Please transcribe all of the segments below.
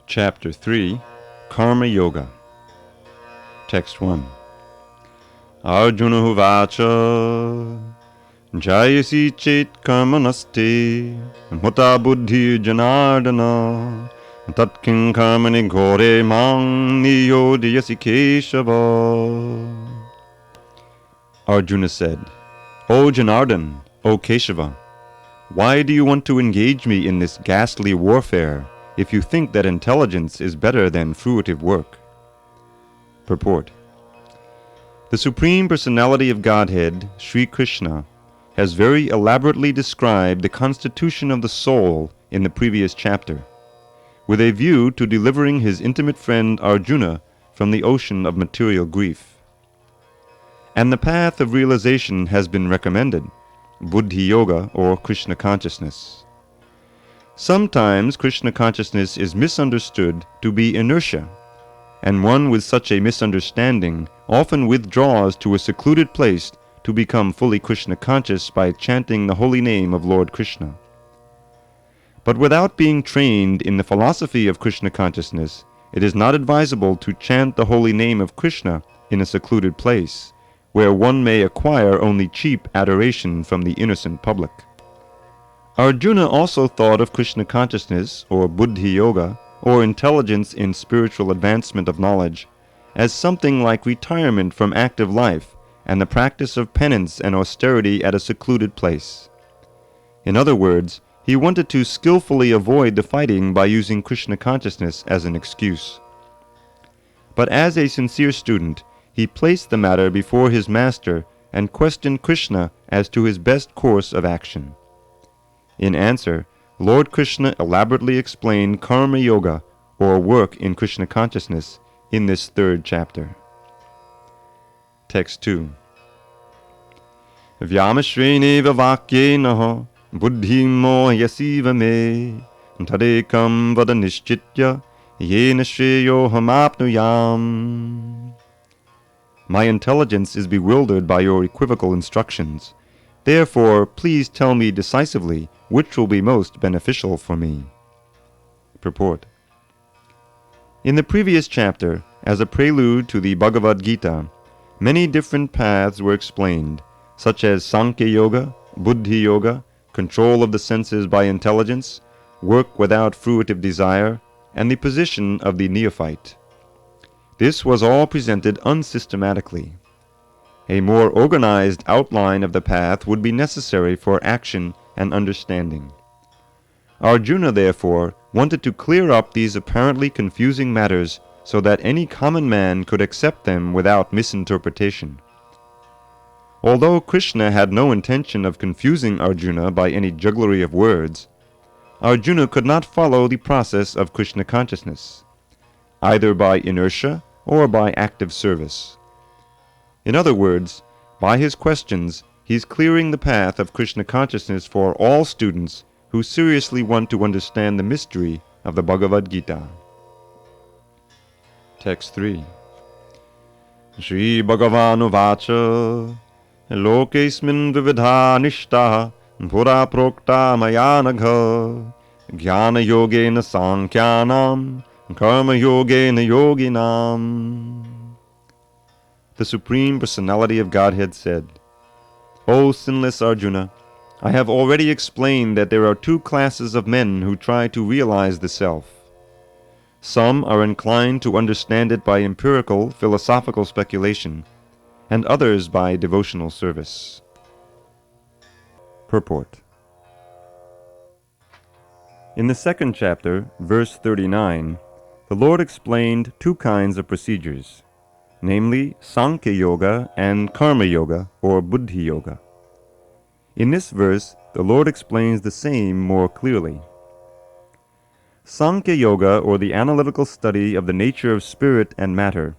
Chapter 3, Karma Yoga. Text 1. Arjuna Uvacha Jayasi chet karmanaste muta buddhi janardana tatkin karmani ghore mang niyodhyasi Keshava. Arjuna said, O Janardan, O Keshava, why do you want to engage me in this ghastly warfare if you think that intelligence is better than fruitive work? Purport. The Supreme Personality of Godhead, Sri Krishna, has very elaborately described the constitution of the soul in the previous chapter, with a view to delivering his intimate friend Arjuna from the ocean of material grief. And the path of realization has been recommended, Buddhi Yoga or Krishna consciousness. Sometimes Krishna consciousness is misunderstood to be inertia, and one with such a misunderstanding often withdraws to a secluded place to become fully Krishna conscious by chanting the holy name of Lord Krishna. But without being trained in the philosophy of Krishna consciousness, it is not advisable to chant the holy name of Krishna in a secluded place, where one may acquire only cheap adoration from the innocent public. Arjuna also thought of Krishna consciousness, or Buddhi Yoga, or intelligence in spiritual advancement of knowledge, as something like retirement from active life and the practice of penance and austerity at a secluded place. In other words, he wanted to skillfully avoid the fighting by using Krishna consciousness as an excuse. But as a sincere student, he placed the matter before his master and questioned Krishna as to his best course of action. In answer, Lord Krishna elaborately explained Karma Yoga, or work in Krishna consciousness, in this third chapter. Text 2. Vyamashreneva vakyenaha buddhim mohyasiva me tadekam vada nishchitya yena shreyohamapnuyam. My intelligence is bewildered by your equivocal instructions. Therefore, please tell me decisively which will be most beneficial for me. Purport. In the previous chapter, as a prelude to the Bhagavad Gita, many different paths were explained, such as Sankhya Yoga, Buddhi Yoga, control of the senses by intelligence, work without fruitive desire, and the position of the neophyte. This was all presented unsystematically. A more organized outline of the path would be necessary for action and understanding. Arjuna, therefore, wanted to clear up these apparently confusing matters so that any common man could accept them without misinterpretation. Although Krishna had no intention of confusing Arjuna by any jugglery of words, Arjuna could not follow the process of Krishna consciousness, either by inertia or by active service. In other words, by his questions, he is clearing the path of Krishna consciousness for all students who seriously want to understand the mystery of the Bhagavad Gita. Text 3. Shri Bhagavan Uvacha Lokesmin vividha nishta pura prokta maya nagha jnana yogena sankhyanam karma yogena yoginam. The Supreme Personality of Godhead said, O sinless Arjuna, I have already explained that there are two classes of men who try to realize the self. Some are inclined to understand it by empirical, philosophical speculation, and others by devotional service. Purport. In the second chapter, verse 39, the Lord explained two kinds of procedures, namely Sankhya Yoga and Karma Yoga, or Buddhi Yoga. In this verse, the Lord explains the same more clearly. Sankhya Yoga, or the analytical study of the nature of spirit and matter,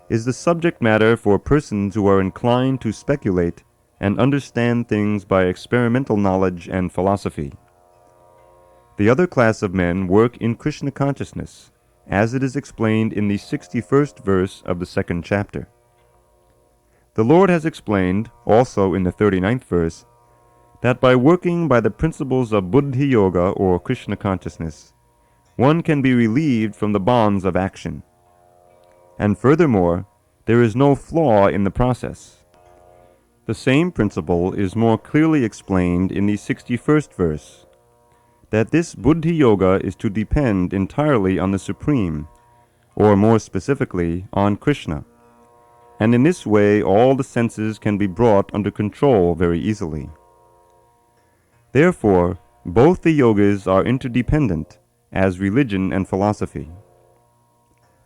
is the subject matter for persons who are inclined to speculate and understand things by experimental knowledge and philosophy. The other class of men work in Krishna consciousness, as it is explained in the 61st verse of the second chapter. The Lord has explained, also in the 39th verse, that by working by the principles of Buddhi Yoga or Krishna consciousness, one can be relieved from the bonds of action. And furthermore, there is no flaw in the process. The same principle is more clearly explained in the 61st verse, that this Buddhi Yoga is to depend entirely on the Supreme, or more specifically, on Krishna. And in this way all the senses can be brought under control very easily. Therefore, both the yogas are interdependent, as religion and philosophy.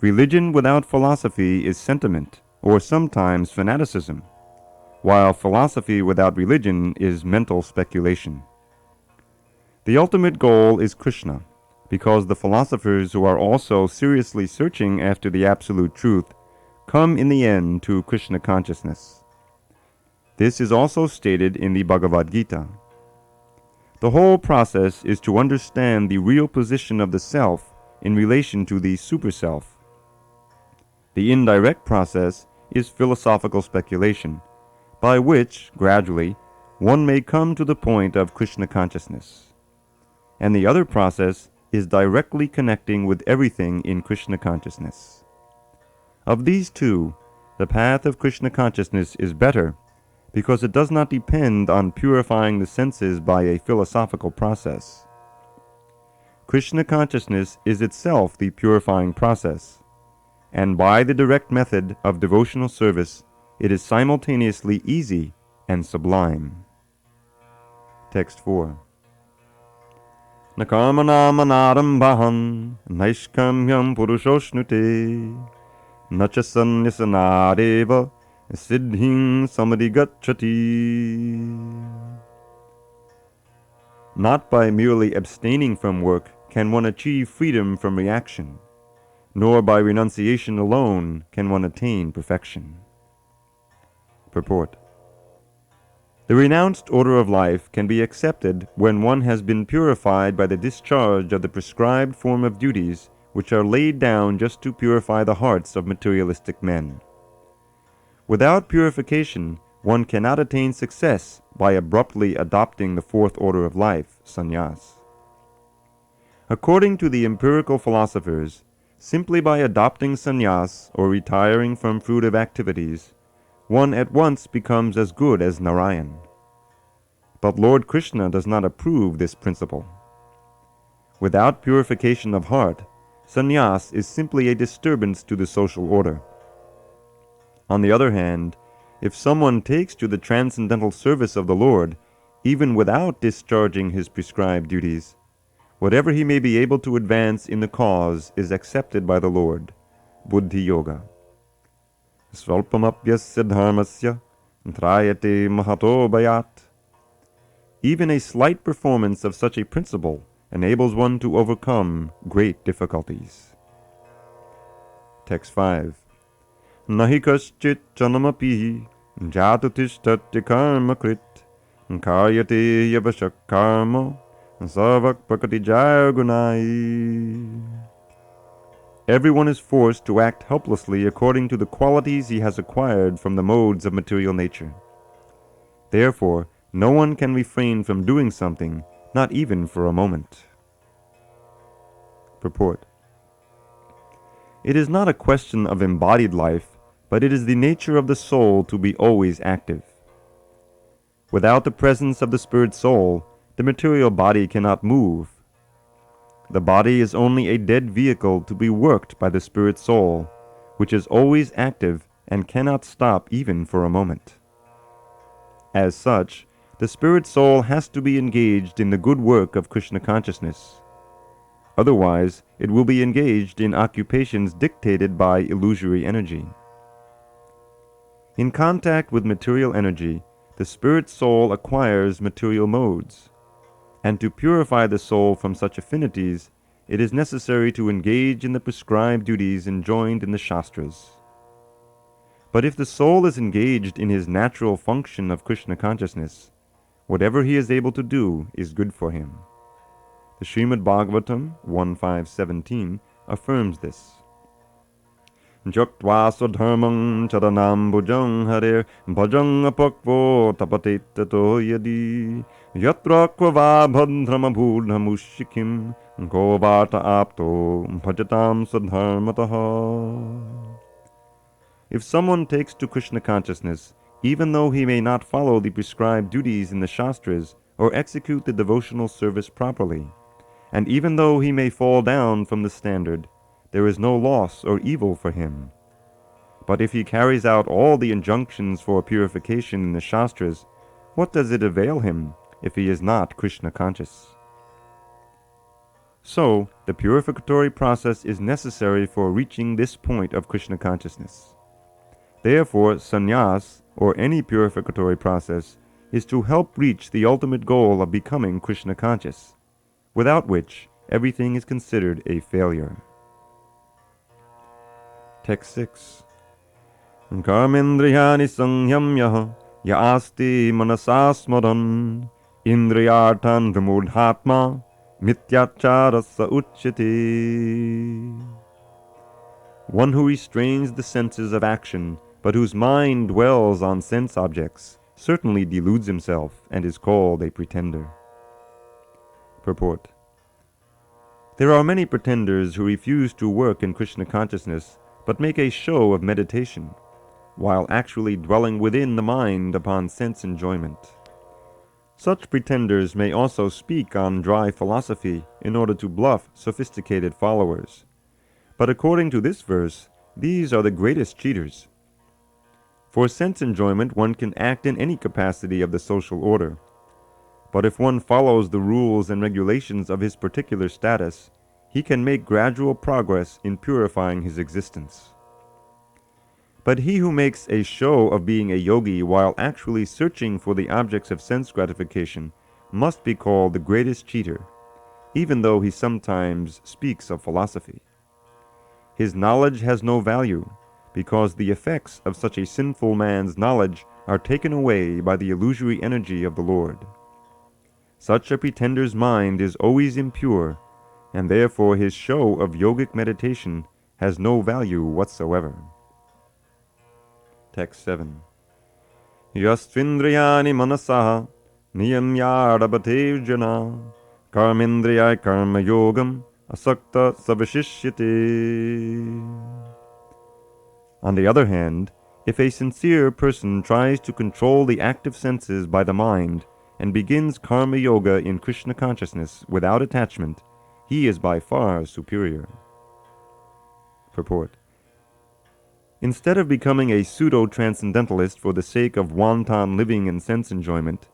Religion without philosophy is sentiment, or sometimes fanaticism, while philosophy without religion is mental speculation. The ultimate goal is Krishna, because the philosophers who are also seriously searching after the absolute truth come in the end to Krishna consciousness. This is also stated in the Bhagavad Gita. The whole process is to understand the real position of the self in relation to the super-self. The indirect process is philosophical speculation, by which, gradually, one may come to the point of Krishna consciousness. And the other process is directly connecting with everything in Krishna consciousness. Of these two, the path of Krishna consciousness is better because it does not depend on purifying the senses by a philosophical process. Krishna consciousness is itself the purifying process, and by the direct method of devotional service, it is simultaneously easy and sublime. Text 4. Nakarmanam naishkamyam purushoshnute nacha sanyasanadeva siddhing samadhigacchati. Not by merely abstaining from work can one achieve freedom from reaction, nor by renunciation alone can one attain perfection. Purport. The renounced order of life can be accepted when one has been purified by the discharge of the prescribed form of duties which are laid down just to purify the hearts of materialistic men. Without purification, one cannot attain success by abruptly adopting the fourth order of life, sannyas. According to the empirical philosophers, simply by adopting sannyas or retiring from fruitive activities, one at once becomes as good as Narayan. But Lord Krishna does not approve this principle. Without purification of heart, sannyas is simply a disturbance to the social order. On the other hand, if someone takes to the transcendental service of the Lord, even without discharging his prescribed duties, whatever he may be able to advance in the cause is accepted by the Lord, Buddhi Yoga. Svalpamapyasya dharmasya trayate mahato bhayat. Even a slight performance of such a principle enables one to overcome great difficulties. Text 5. Nahi kaschit janamapi jatutishtatya karma krit karyate yavashak karma savak prakati jaya gunai. Everyone is forced to act helplessly according to the qualities he has acquired from the modes of material nature. Therefore, no one can refrain from doing something, not even for a moment. Purport. It is not a question of embodied life, but it is the nature of the soul to be always active. Without the presence of the spirit soul, the material body cannot move. The body is only a dead vehicle to be worked by the spirit soul, which is always active and cannot stop even for a moment. As such, the spirit soul has to be engaged in the good work of Krishna consciousness. Otherwise, it will be engaged in occupations dictated by illusory energy. In contact with material energy, the spirit soul acquires material modes. And to purify the soul from such affinities, it is necessary to engage in the prescribed duties enjoined in the Shastras. But if the soul is engaged in his natural function of Krishna consciousness, whatever he is able to do is good for him. The Srimad Bhagavatam 1.5.17 affirms this. Jaktva swadharmam charanambujam harer bhajang apakvo tapate tato yadi yatra kvava bhadram abhudhamushikim govata apto bhajatam sadharmataha. If someone takes to Krishna consciousness, even though he may not follow the prescribed duties in the Shastras or execute the devotional service properly, and even though he may fall down from the standard, there is no loss or evil for him. But if he carries out all the injunctions for purification in the Shastras, what does it avail him if he is not Krishna conscious? So, the purificatory process is necessary for reaching this point of Krishna consciousness. Therefore, sannyas, or any purificatory process, is to help reach the ultimate goal of becoming Krishna conscious, without which everything is considered a failure. Text 6. Karmendriyani sangyamya ya asti manasa smaran indriyartan vimudhatma mityacharasa uchyate. One who restrains the senses of action, but whose mind dwells on sense objects, certainly deludes himself and is called a pretender. Purport. There are many pretenders who refuse to work in Krishna consciousness, but make a show of meditation, while actually dwelling within the mind upon sense enjoyment. Such pretenders may also speak on dry philosophy in order to bluff sophisticated followers. But according to this verse, these are the greatest cheaters. For sense enjoyment, one can act in any capacity of the social order. But if one follows the rules and regulations of his particular status, he can make gradual progress in purifying his existence. But he who makes a show of being a yogi while actually searching for the objects of sense gratification must be called the greatest cheater, even though he sometimes speaks of philosophy. His knowledge has no value, because the effects of such a sinful man's knowledge are taken away by the illusory energy of the Lord. Such a pretender's mind is always impure, and therefore his show of yogic meditation has no value whatsoever. Text 7. Yastvindriyani manasaha niyamyadabhatev jana karmendriyai karma yogam asakta savishishyate. On the other hand, if a sincere person tries to control the active senses by the mind and begins karma yoga in Krishna consciousness without attachment, he is by far superior. Purport. Instead of becoming a pseudo-transcendentalist for the sake of wanton living and sense enjoyment,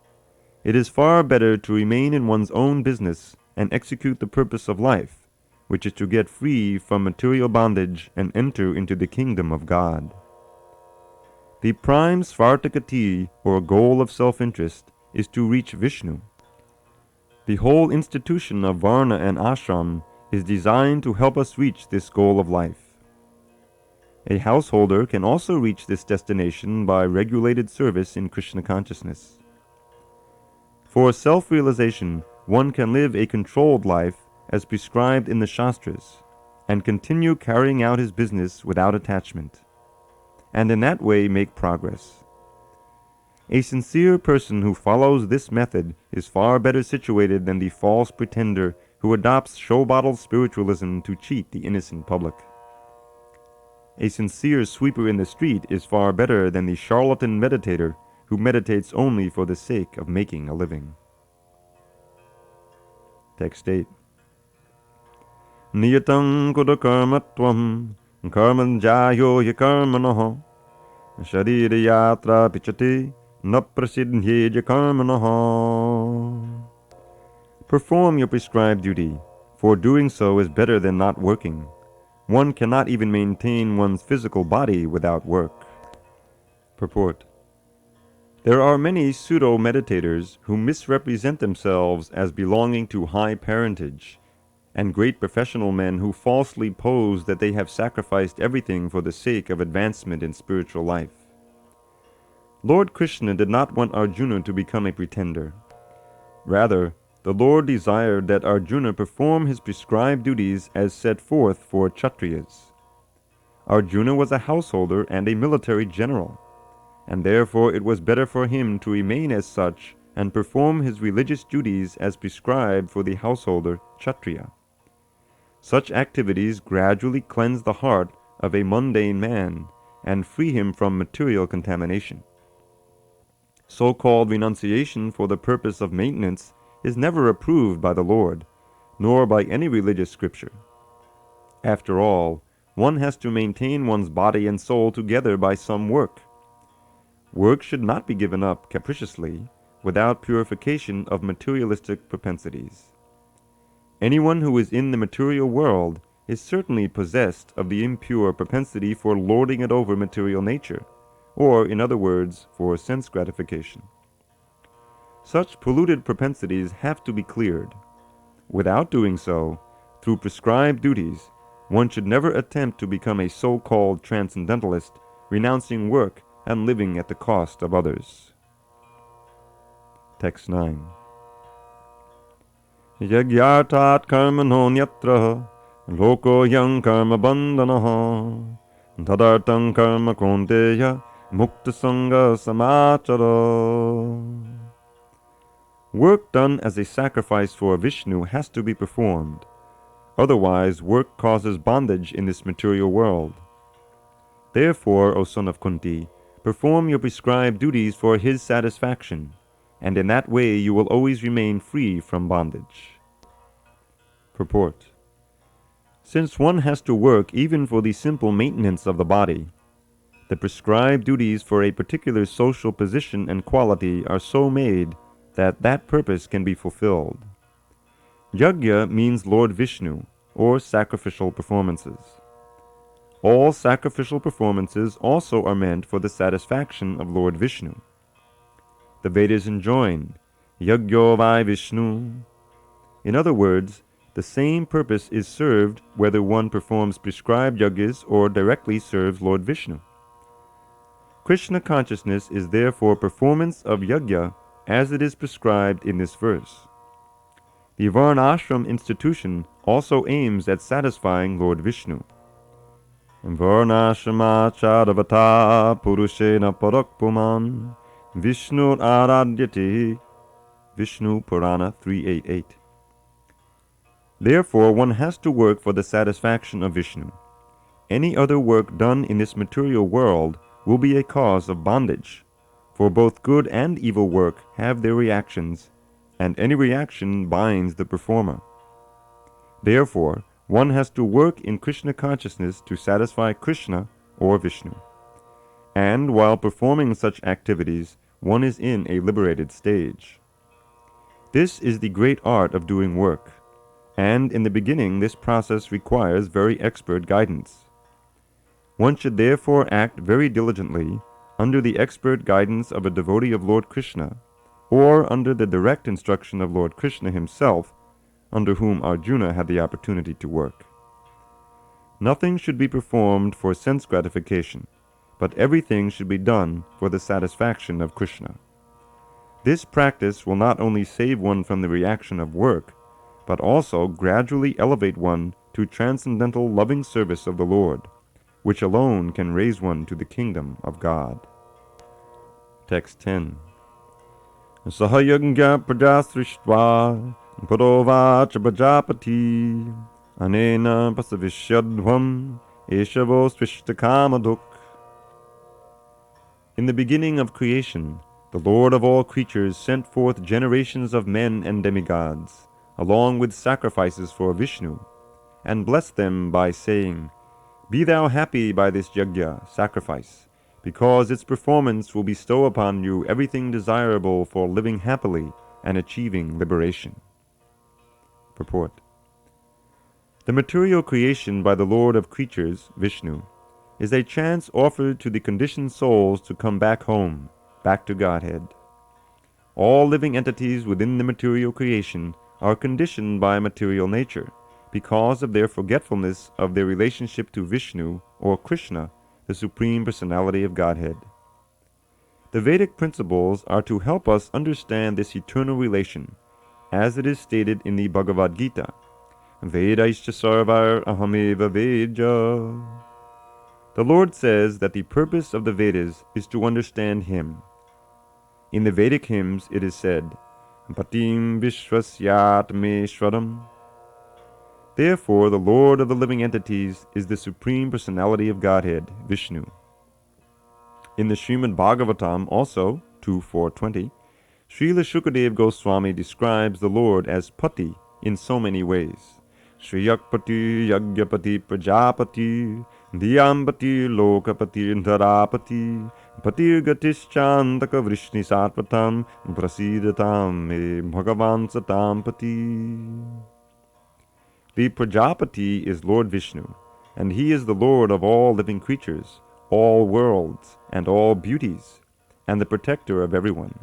it is far better to remain in one's own business and execute the purpose of life, which is to get free from material bondage and enter into the kingdom of God. The prime svartakati, or goal of self-interest, is to reach Vishnu. The whole institution of Varna and Ashram is designed to help us reach this goal of life. A householder can also reach this destination by regulated service in Krishna consciousness. For self-realization, one can live a controlled life as prescribed in the Shastras, and continue carrying out his business without attachment, and in that way make progress. A sincere person who follows this method is far better situated than the false pretender who adopts show-bottle spiritualism to cheat the innocent public. A sincere sweeper in the street is far better than the charlatan meditator who meditates only for the sake of making a living. Text 8. Niyatam kuda karmatvam karmanjayo yakarmanaha sharira yatra pichati na prasidhyeja karmanaha. Perform your prescribed duty, for doing so is better than not working. One cannot even maintain one's physical body without work. Purport. There are many pseudo-meditators who misrepresent themselves as belonging to high parentage, and great professional men who falsely pose that they have sacrificed everything for the sake of advancement in spiritual life. Lord Krishna did not want Arjuna to become a pretender. Rather, the Lord desired that Arjuna perform his prescribed duties as set forth for Kshatriyas. Arjuna was a householder and a military general, and therefore it was better for him to remain as such and perform his religious duties as prescribed for the householder Kshatriya. Such activities gradually cleanse the heart of a mundane man and free him from material contamination. So-called renunciation for the purpose of maintenance is never approved by the Lord, nor by any religious scripture. After all, one has to maintain one's body and soul together by some work. Work should not be given up capriciously, without purification of materialistic propensities. Anyone who is in the material world is certainly possessed of the impure propensity for lording it over material nature, or, in other words, for sense gratification. Such polluted propensities have to be cleared. Without doing so, through prescribed duties, one should never attempt to become a so-called transcendentalist, renouncing work and living at the cost of others. Text 9. Yagyartat karmano nyatra loko yang karma bandhanaha tadartang karma konteya mukta sangha samachara. Work done as a sacrifice for Vishnu has to be performed. Otherwise, work causes bondage in this material world. Therefore, O son of Kunti, perform your prescribed duties for his satisfaction, and in that way you will always remain free from bondage. Purport. Since one has to work even for the simple maintenance of the body, the prescribed duties for a particular social position and quality are so made that that purpose can be fulfilled. Yajna means Lord Vishnu, or sacrificial performances. All sacrificial performances also are meant for the satisfaction of Lord Vishnu. The Vedas enjoin, Yajno vai Vishnu. In other words, the same purpose is served whether one performs prescribed yajnas or directly serves Lord Vishnu. Krishna consciousness is therefore performance of yajna as it is prescribed in this verse. The Varnashram institution also aims at satisfying Lord Vishnu. Varnashrama chadavata purushena parakpuman Vishnu aradyati. Vishnu Purana 388. Therefore, one has to work for the satisfaction of Vishnu. Any other work done in this material world will be a cause of bondage, for both good and evil work have their reactions, and any reaction binds the performer. Therefore, one has to work in Krishna consciousness to satisfy Krishna or Vishnu. And while performing such activities, one is in a liberated stage. This is the great art of doing work, and in the beginning this process requires very expert guidance. One should therefore act very diligently under the expert guidance of a devotee of Lord Krishna, or under the direct instruction of Lord Krishna himself, under whom Arjuna had the opportunity to work. Nothing should be performed for sense gratification, but everything should be done for the satisfaction of Krishna. This practice will not only save one from the reaction of work, but also gradually elevate one to transcendental loving service of the Lord, which alone can raise one to the kingdom of God. Text 10. Sahayagya prajasrishtva Purovacha Prajapati Anena Pasavishyadhvam Eshavo Svishtakamaduk. In the beginning of creation, the Lord of all creatures sent forth generations of men and demigods, along with sacrifices for Vishnu, and blessed them by saying, Be thou happy by this yajna, sacrifice, because its performance will bestow upon you everything desirable for living happily and achieving liberation. Purport. The material creation by the Lord of creatures, Vishnu, is a chance offered to the conditioned souls to come back home, back to Godhead. All living entities within the material creation are conditioned by material nature, because of their forgetfulness of their relationship to Vishnu or Krishna, the Supreme Personality of Godhead. The Vedic principles are to help us understand this eternal relation, as it is stated in the Bhagavad Gita, Vedaischa sarvar ahameva vedya. The Lord says that the purpose of the Vedas is to understand Him. In the Vedic hymns it is said, Patim Vishwasyatmeshwaram. Therefore, the Lord of the living entities is the Supreme Personality of Godhead, Vishnu. In the Srimad Bhagavatam, also, 2.4.20, Srila Shukadev Goswami describes the Lord as Pati in so many ways. Shriyakpati, Yagyapati, Prajapati, Dhyambati, Lokapati, Dharapati, Patir Gatishchandaka Vrishni Satvatam, Prasidatam me Bhagavan Satam Pati. The Prajapati is Lord Vishnu, and he is the Lord of all living creatures, all worlds, and all beauties, and the protector of everyone.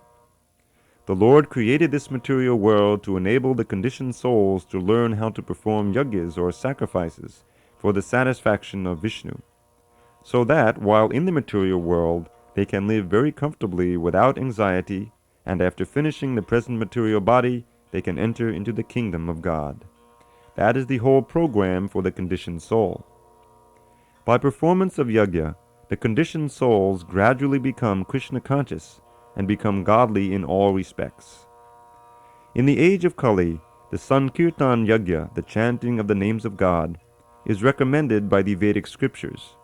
The Lord created this material world to enable the conditioned souls to learn how to perform yajnas or sacrifices for the satisfaction of Vishnu, so that while in the material world they can live very comfortably without anxiety, and after finishing the present material body they can enter into the kingdom of God. That is the whole program for the conditioned soul. By performance of yajna, the conditioned souls gradually become Krishna conscious and become godly in all respects. In the age of Kali, the Sankirtan Yajna, the chanting of the names of God, is recommended by the Vedic scriptures,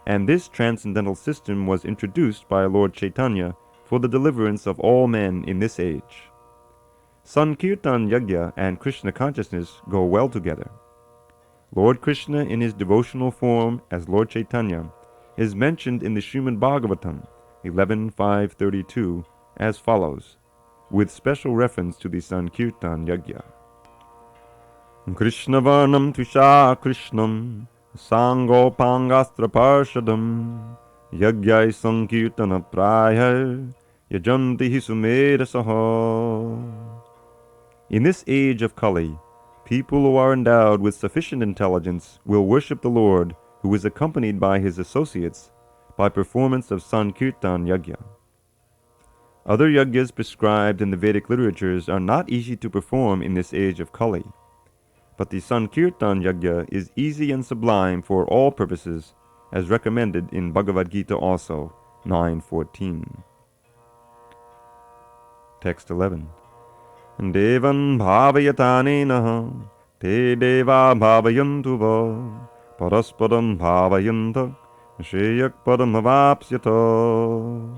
and this transcendental system was introduced by Lord Chaitanya for the deliverance of all men in this age. Sankirtan Yajna and Krishna consciousness go well together. Lord Krishna in his devotional form as Lord Chaitanya is mentioned in the Srimad Bhagavatam 11.5.32 as follows, with special reference to the Sankirtan Yajna. Krishna Varnam Tvisha Krishnam Sangopangastra Parshadam Yagyai Sankirtana Praya Yajanti Hisumerasaha. In this age of Kali, people who are endowed with sufficient intelligence will worship the Lord, who is accompanied by his associates, by performance of Sankirtan Yajna. Other yajnas prescribed in the Vedic literatures are not easy to perform in this age of Kali, but the Sankirtan Yajna is easy and sublime for all purposes, as recommended in Bhagavad Gita also, 9.14. Text 11. Devan bhavayatanena te deva bhavayantu va parasparam bhavayanta shreyak paramavapsyata.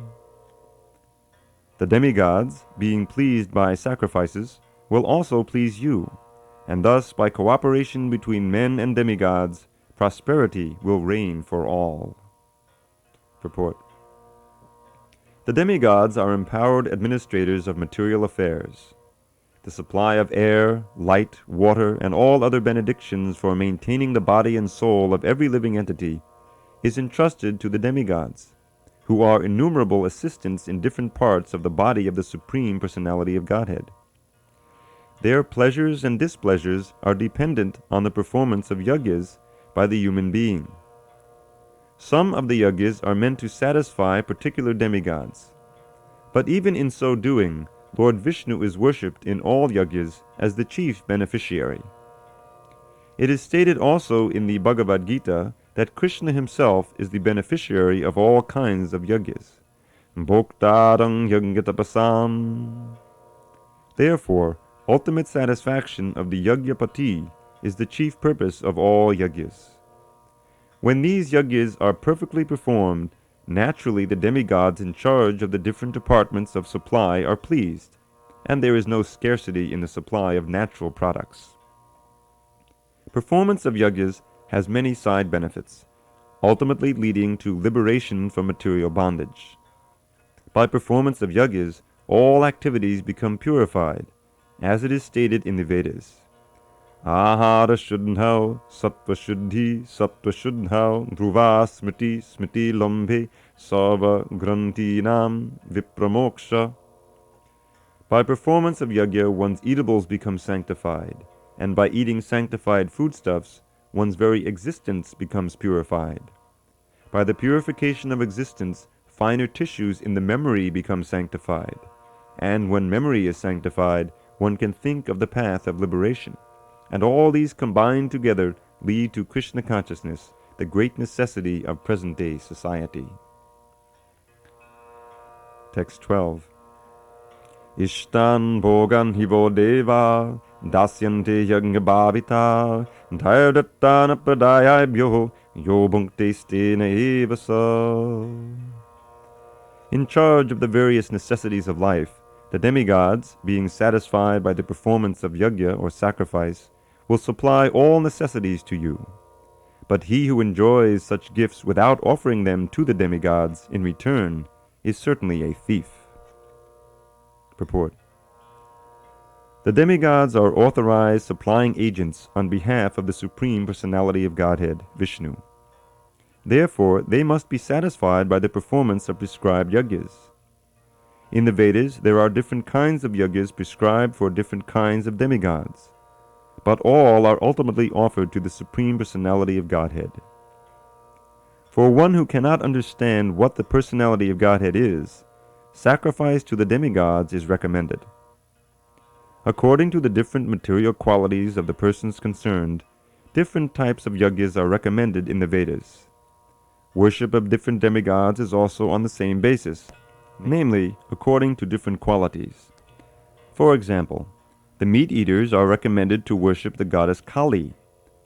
The demigods, being pleased by sacrifices, will also please you, and thus by cooperation between men and demigods, prosperity will reign for all. Purport. The demigods are empowered administrators of material affairs. The supply of air, light, water, and all other benedictions for maintaining the body and soul of every living entity is entrusted to the demigods, who are innumerable assistants in different parts of the body of the Supreme Personality of Godhead. Their pleasures and displeasures are dependent on the performance of yajnas by the human being. Some of the yajnas are meant to satisfy particular demigods, but even in so doing, Lord Vishnu is worshipped in all yajnas as the chief beneficiary. It is stated also in the Bhagavad Gita that Krishna himself is the beneficiary of all kinds of yajnas. Bhoktarang yajnatapasam. Therefore, ultimate satisfaction of the Yajnapati is the chief purpose of all yajnas. When these yajnas are perfectly performed, naturally the demigods in charge of the different departments of supply are pleased, and there is no scarcity in the supply of natural products. Performance of yajnas has many side benefits, ultimately leading to liberation from material bondage. By performance of yajnas, all activities become purified, as it is stated in the Vedas. Ahara Shuddhau, Sattva Shuddhi, Sattva Shuddhau, Dhruva Smriti, Smriti Lambhe, Sarva Grantinam, Vipramoksha. By performance of yajna, one's eatables become sanctified, and by eating sanctified foodstuffs, one's very existence becomes purified. By the purification of existence, finer tissues in the memory become sanctified, and when memory is sanctified, one can think of the path of liberation. And all these combined together lead to Krishna consciousness, the great necessity of present-day society. Text 12. Ishtan bhogan hivo deva dasyante yagna bhavita dhayadattana pradayabhyo yo bhunkte stena eva sa. In charge of the various necessities of life, the demigods, being satisfied by the performance of yajna or sacrifice, will supply all necessities to you. But he who enjoys such gifts without offering them to the demigods in return is certainly a thief. Purport. The demigods are authorized supplying agents on behalf of the Supreme Personality of Godhead, Vishnu. Therefore, they must be satisfied by the performance of prescribed yajnas. In the Vedas, there are different kinds of yajnas prescribed for different kinds of demigods, but all are ultimately offered to the Supreme Personality of Godhead. For one who cannot understand what the Personality of Godhead is, sacrifice to the demigods is recommended. According to the different material qualities of the persons concerned, different types of yajnas are recommended in the Vedas. Worship of different demigods is also on the same basis, namely, according to different qualities. For example, the meat-eaters are recommended to worship the goddess Kali,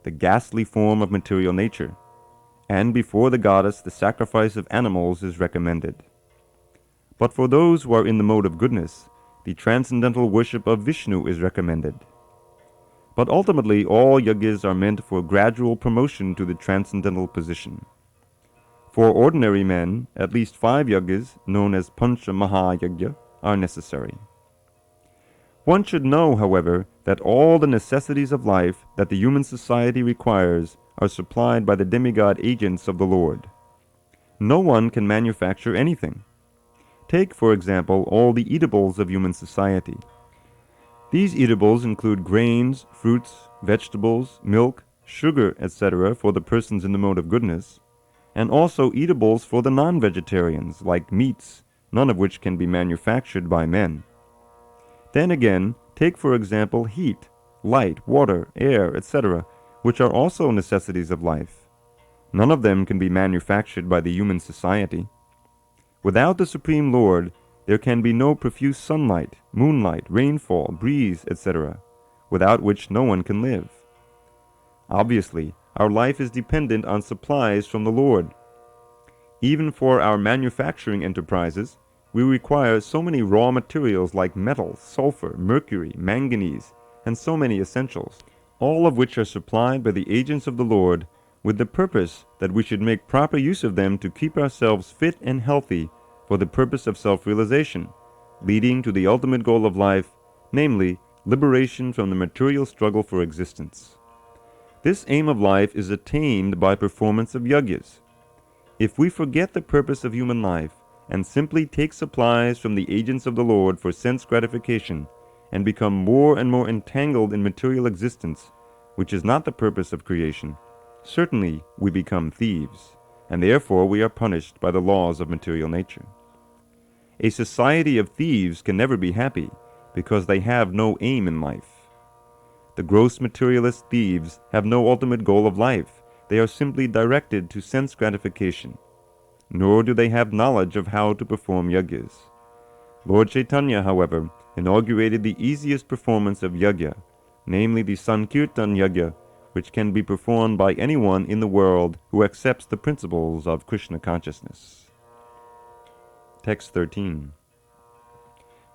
the ghastly form of material nature, and before the goddess the sacrifice of animals is recommended. But for those who are in the mode of goodness, the transcendental worship of Vishnu is recommended. But ultimately, all yajnas are meant for gradual promotion to the transcendental position. For ordinary men, at least 5 yajnas, known as Pancha Mahayajna, are necessary. One should know, however, that all the necessities of life that the human society requires are supplied by the demigod agents of the Lord. No one can manufacture anything. Take, for example, all the eatables of human society. These eatables include grains, fruits, vegetables, milk, sugar, etc. for the persons in the mode of goodness, and also eatables for the non-vegetarians, like meats, none of which can be manufactured by men. Then again, take for example heat, light, water, air, etc., which are also necessities of life. None of them can be manufactured by the human society. Without the Supreme Lord, there can be no profuse sunlight, moonlight, rainfall, breeze, etc., without which no one can live. Obviously, our life is dependent on supplies from the Lord. Even for our manufacturing enterprises, we require so many raw materials like metals, sulfur, mercury, manganese, and so many essentials, all of which are supplied by the agents of the Lord with the purpose that we should make proper use of them to keep ourselves fit and healthy for the purpose of self-realization, leading to the ultimate goal of life, namely, liberation from the material struggle for existence. This aim of life is attained by performance of yajnas. If we forget the purpose of human life and simply take supplies from the agents of the Lord for sense gratification and become more and more entangled in material existence, which is not the purpose of creation, certainly we become thieves, and therefore we are punished by the laws of material nature. A society of thieves can never be happy because they have no aim in life. The gross materialist thieves have no ultimate goal of life. They are simply directed to sense gratification, nor do they have knowledge of how to perform yajnas. Lord Chaitanya, however, inaugurated the easiest performance of yajna, namely the Sankirtan yajna, which can be performed by anyone in the world who accepts the principles of Krishna consciousness. Text 13.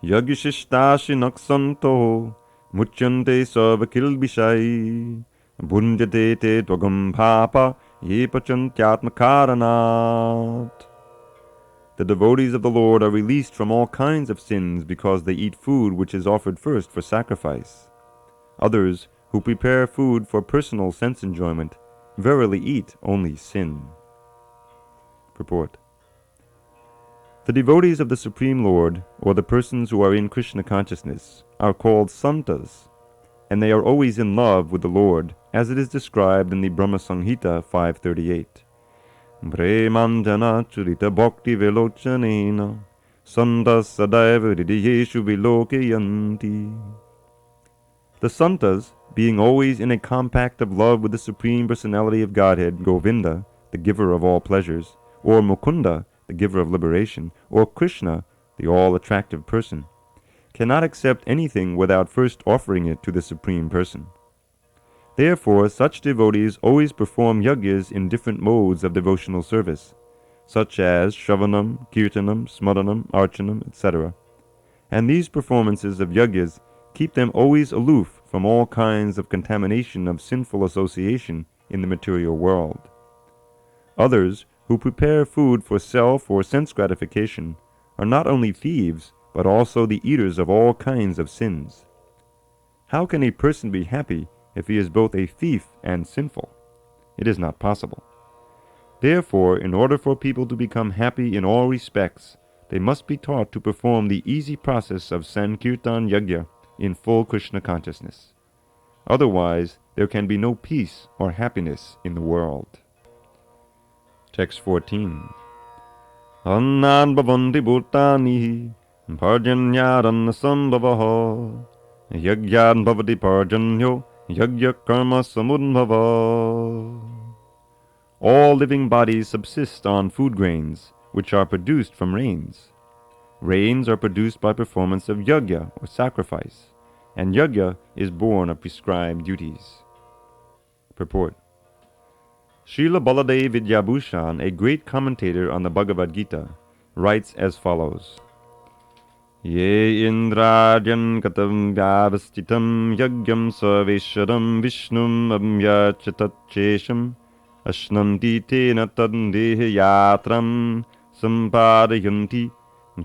Yagyashishtashi naksanto muchyante sarva kilbishai bhunjate te tvagam bhapa ye pachantyatmakaranat. The devotees of the Lord are released from all kinds of sins because they eat food which is offered first for sacrifice. Others, who prepare food for personal sense enjoyment, verily eat only sin. Purport. The devotees of the Supreme Lord, or the persons who are in Krishna consciousness, are called santas, and they are always in love with the Lord, as it is described in the Brahma Samhita 5.38. Brahmanjana churita bhakti The Santas, being always in a compact of love with the Supreme Personality of Godhead, Govinda, the giver of all pleasures, or Mukunda, the giver of liberation, or Krishna, the all-attractive person, cannot accept anything without first offering it to the Supreme Person. Therefore, such devotees always perform yajnas in different modes of devotional service, such as Shravanam, Kirtanam, Smaranam, Archanam, etc. And these performances of yajnas keep them always aloof from all kinds of contamination of sinful association in the material world. Others, who prepare food for self or sense gratification, are not only thieves, but also the eaters of all kinds of sins. How can a person be happy if he is both a thief and sinful? It is not possible. Therefore, in order for people to become happy in all respects, they must be taught to perform the easy process of Sankirtan Yajna in full Krishna consciousness. Otherwise, there can be no peace or happiness in the world. Text 14. Annan bhavanti bhutani parjanyaranna sambhavaha yajyan bhavati parjanyo yajya karma samudbhava. All living bodies subsist on food grains, which are produced from rains. Rains are produced by performance of yajna or sacrifice, and yajna is born of prescribed duties. Purport. Srila Baladev Vidyabhushan, a great commentator on the Bhagavad Gita, writes as follows: Ye indrajan katam vyavastitam yagyam sarveshwaram vishnum amyachatatchesham ashnanti tena tandeha yatram sampadayanti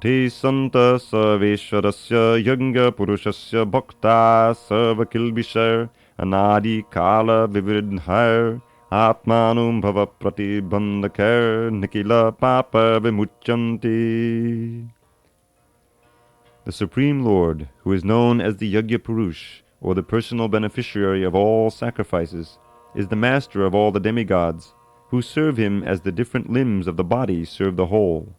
te santa sarveshwarasya yanga purushasya bhakta sarvakilbishar anadi kala vividhar Atmanum bhava pratibandhakar nikila papa vimuchanti. The Supreme Lord, who is known as the Yajna Purush, or the personal beneficiary of all sacrifices, is the master of all the demigods, who serve him as the different limbs of the body serve the whole.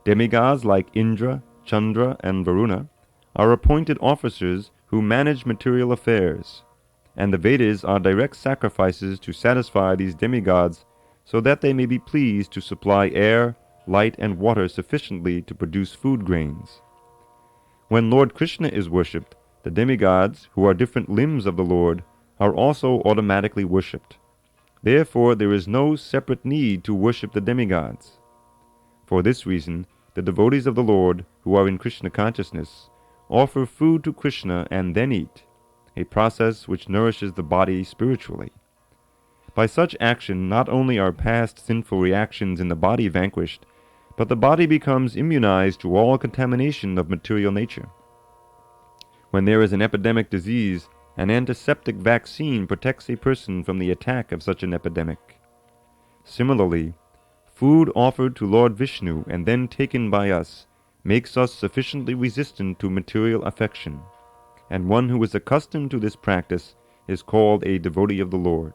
Demigods like Indra, Chandra, and Varuna are appointed officers who manage material affairs, and the Vedas are direct sacrifices to satisfy these demigods so that they may be pleased to supply air, light, and water sufficiently to produce food grains. When Lord Krishna is worshipped, the demigods, who are different limbs of the Lord, are also automatically worshipped. Therefore, there is no separate need to worship the demigods. For this reason, the devotees of the Lord, who are in Krishna consciousness, offer food to Krishna and then eat, a process which nourishes the body spiritually. By such action, not only are past sinful reactions in the body vanquished, but the body becomes immunized to all contamination of material nature. When there is an epidemic disease, an antiseptic vaccine protects a person from the attack of such an epidemic. Similarly, food offered to Lord Vishnu and then taken by us makes us sufficiently resistant to material affection, and one who is accustomed to this practice is called a devotee of the Lord.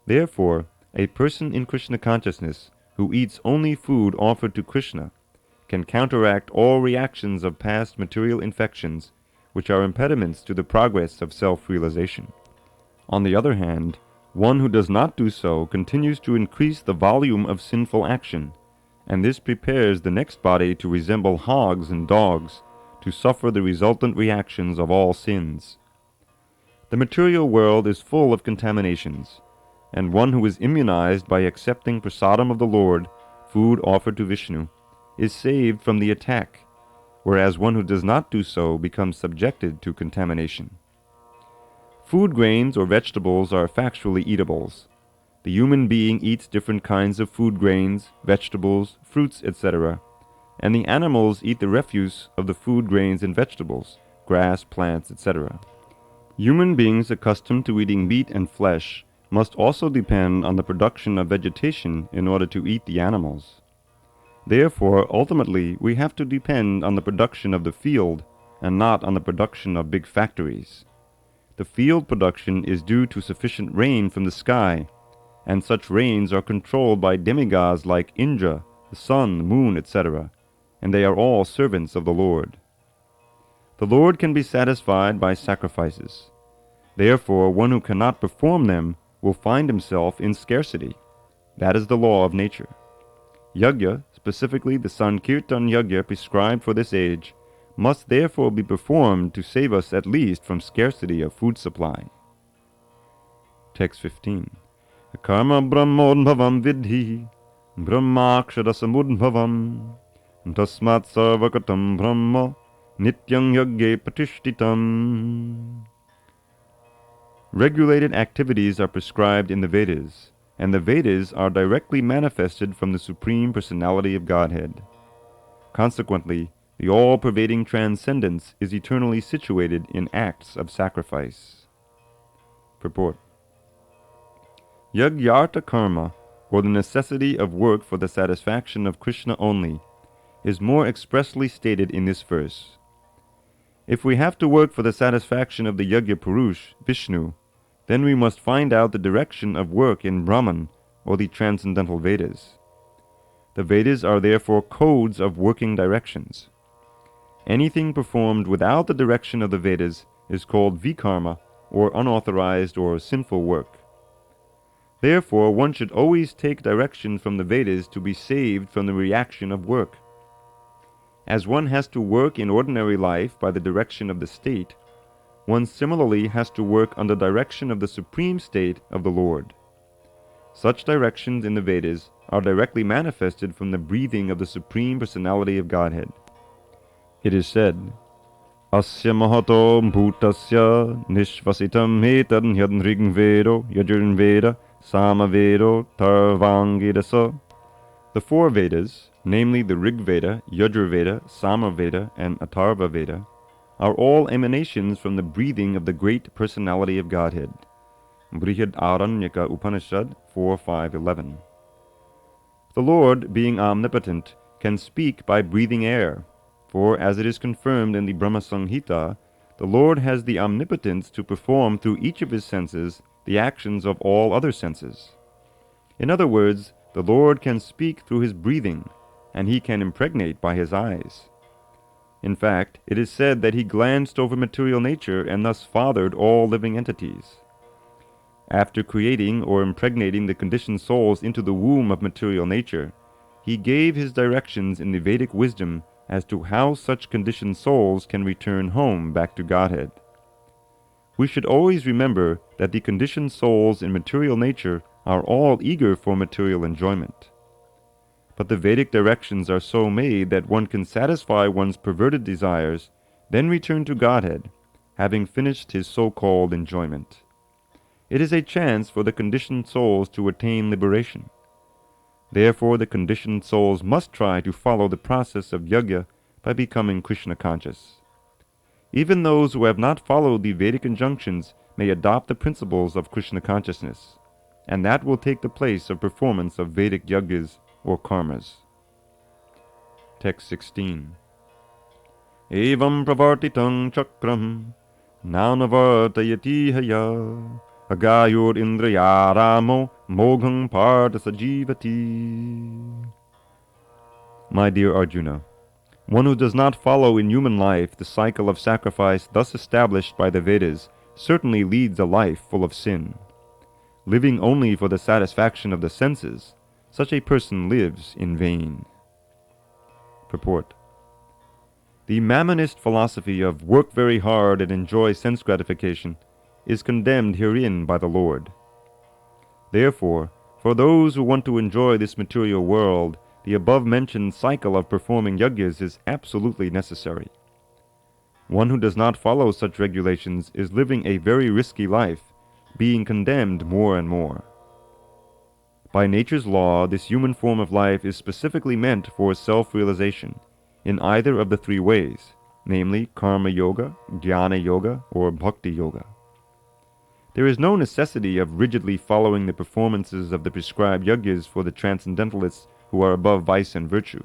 Therefore, a person in Krishna consciousness who eats only food offered to Krishna can counteract all reactions of past material infections which are impediments to the progress of self-realization. On the other hand, one who does not do so continues to increase the volume of sinful action, and this prepares the next body to resemble hogs and dogs, to suffer the resultant reactions of all sins. The material world is full of contaminations, and one who is immunized by accepting prasadam of the Lord, food offered to Vishnu, is saved from the attack, whereas one who does not do so becomes subjected to contamination. Food grains or vegetables are factually eatables. The human being eats different kinds of food grains, vegetables, fruits, etc., and the animals eat the refuse of the food grains and vegetables, grass, plants, etc. Human beings accustomed to eating meat and flesh must also depend on the production of vegetation in order to eat the animals. Therefore, ultimately, we have to depend on the production of the field and not on the production of big factories. The field production is due to sufficient rain from the sky, and such rains are controlled by demigods like Indra, the sun, the moon, etc., and they are all servants of the Lord. The Lord can be satisfied by sacrifices. Therefore, one who cannot perform them will find himself in scarcity. That is the law of nature. Yajna, specifically the Sankirtan Yajna prescribed for this age, must therefore be performed to save us at least from scarcity of food supply. Text 15. Karma brahmodbhavam vidhi, brahmaksharasamudbhavam, tasmat sarvakatam brahma, nityam yagye patishtitam. Regulated activities are prescribed in the Vedas, and the Vedas are directly manifested from the Supreme Personality of Godhead. Consequently, the all-pervading transcendence is eternally situated in acts of sacrifice. Purport. Yagyartha karma, or the necessity of work for the satisfaction of Krishna only, is more expressly stated in this verse. If we have to work for the satisfaction of the Yajna Purush, Vishnu, then we must find out the direction of work in Brahman, or the transcendental Vedas. The Vedas are therefore codes of working directions. Anything performed without the direction of the Vedas is called vikarma, or unauthorized or sinful work. Therefore, one should always take direction from the Vedas to be saved from the reaction of work. As one has to work in ordinary life by the direction of the state, one similarly has to work under direction of the supreme state of the Lord. Such directions in the Vedas are directly manifested from the breathing of the Supreme Personality of Godhead. It is said, Asya mahato bhutasya nishvasitam etad yadnrigvedo yajurveda samavedo tarvangidasa. The four Vedas, namely the Rig Veda, Yajurveda, Samaveda, and Atharva Veda, are all emanations from the breathing of the great personality of Godhead. Brihad Aranyaka Upanishad 4.5.11. The Lord, being omnipotent, can speak by breathing air, for as it is confirmed in the Brahma Samhita, the Lord has the omnipotence to perform through each of his senses the actions of all other senses. In other words, the Lord can speak through his breathing, and he can impregnate by his eyes. In fact, it is said that he glanced over material nature and thus fathered all living entities. After creating or impregnating the conditioned souls into the womb of material nature, he gave his directions in the Vedic wisdom as to how such conditioned souls can return home back to Godhead. We should always remember that the conditioned souls in material nature are all eager for material enjoyment. But the Vedic directions are so made that one can satisfy one's perverted desires, then return to Godhead, having finished his so-called enjoyment. It is a chance for the conditioned souls to attain liberation. Therefore, the conditioned souls must try to follow the process of yajna by becoming Krishna conscious. Even those who have not followed the Vedic injunctions may adopt the principles of Krishna consciousness, and that will take the place of performance of Vedic yajnas or karmas. Text 16. Evam pravartitang chakram naunavaratayati haya agayur indrayaramo mogham partha sajivati. My dear Arjuna, one who does not follow in human life the cycle of sacrifice thus established by the Vedas certainly leads a life full of sin. Living only for the satisfaction of the senses, such a person lives in vain. Purport. The Mammonist philosophy of work very hard and enjoy sense gratification is condemned herein by the Lord. Therefore, for those who want to enjoy this material world, the above-mentioned cycle of performing yajnas is absolutely necessary. One who does not follow such regulations is living a very risky life, being condemned more and more. By nature's law, this human form of life is specifically meant for self-realization in either of the three ways, namely karma yoga, jnana yoga, or bhakti yoga. There is no necessity of rigidly following the performances of the prescribed yajnas for the transcendentalists who are above vice and virtue.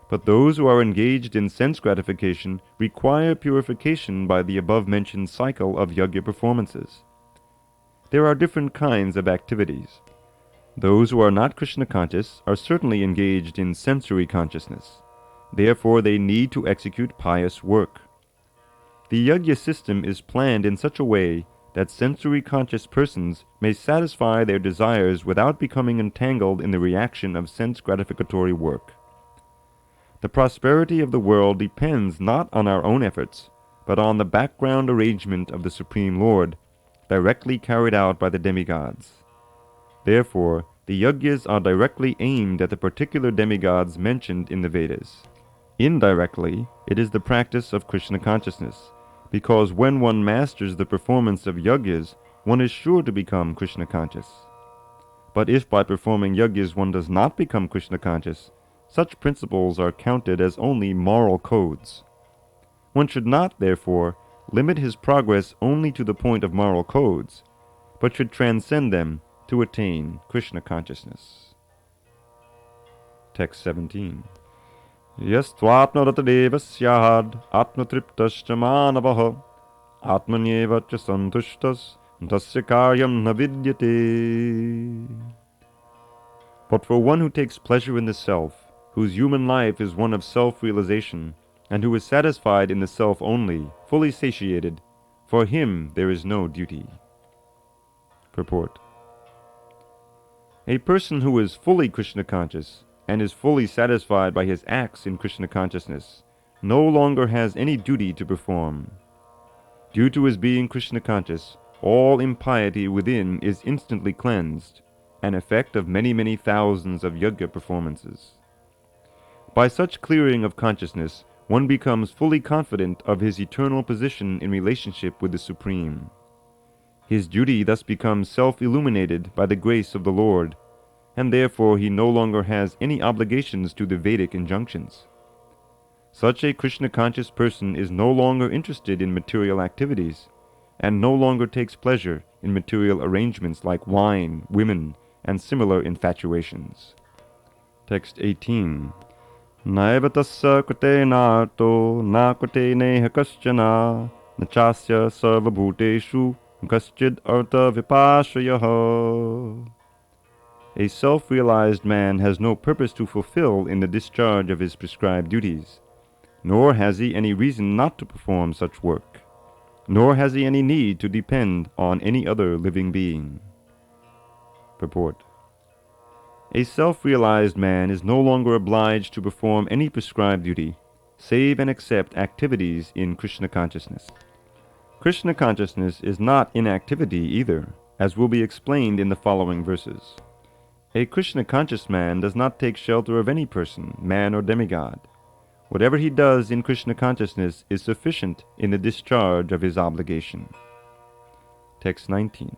But those who are engaged in sense gratification require purification by the above-mentioned cycle of yajna performances. There are different kinds of activities. Those who are not Krishna conscious are certainly engaged in sensory consciousness. Therefore, they need to execute pious work. The yajna system is planned in such a way that sensory-conscious persons may satisfy their desires without becoming entangled in the reaction of sense-gratificatory work. The prosperity of the world depends not on our own efforts, but on the background arrangement of the Supreme Lord, directly carried out by the demigods. Therefore, the yajnas are directly aimed at the particular demigods mentioned in the Vedas. Indirectly, it is the practice of Krishna consciousness, because when one masters the performance of yajnas, one is sure to become Krishna conscious. But if by performing yajnas one does not become Krishna conscious, such principles are counted as only moral codes. One should not, therefore, limit his progress only to the point of moral codes, but should transcend them to attain Krishna consciousness. Text 17. Yastvātmaratadeva syād atmatriptascha manavaha atmanyeva cha santushtas tasya karyam na vidyate. But for one who takes pleasure in the self, whose human life is one of self-realization, and who is satisfied in the self only, fully satiated, for him there is no duty. Purport. A person who is fully Krishna conscious and is fully satisfied by his acts in Krishna consciousness no longer has any duty to perform. Due to his being Krishna conscious, all impiety within is instantly cleansed, an effect of many, many thousands of yajna performances. By such clearing of consciousness, one becomes fully confident of his eternal position in relationship with the Supreme. His duty thus becomes self-illuminated by the grace of the Lord, and therefore he no longer has any obligations to the Vedic injunctions. Such a Krishna-conscious person is no longer interested in material activities, and no longer takes pleasure in material arrangements like wine, women, and similar infatuations. Text 18. Naiva tasya krute narto na krute neha kaschana nachasya sarva bhuteshu kaschid artha vipashayaha. A self-realized man has no purpose to fulfill in the discharge of his prescribed duties, nor has he any reason not to perform such work, nor has he any need to depend on any other living being. Purport. A self-realized man is no longer obliged to perform any prescribed duty, save and except activities in Krishna consciousness. Krishna consciousness is not inactivity either, as will be explained in the following verses. A Krishna conscious man does not take shelter of any person, man or demigod. Whatever he does in Krishna consciousness is sufficient in the discharge of his obligation. Text 19.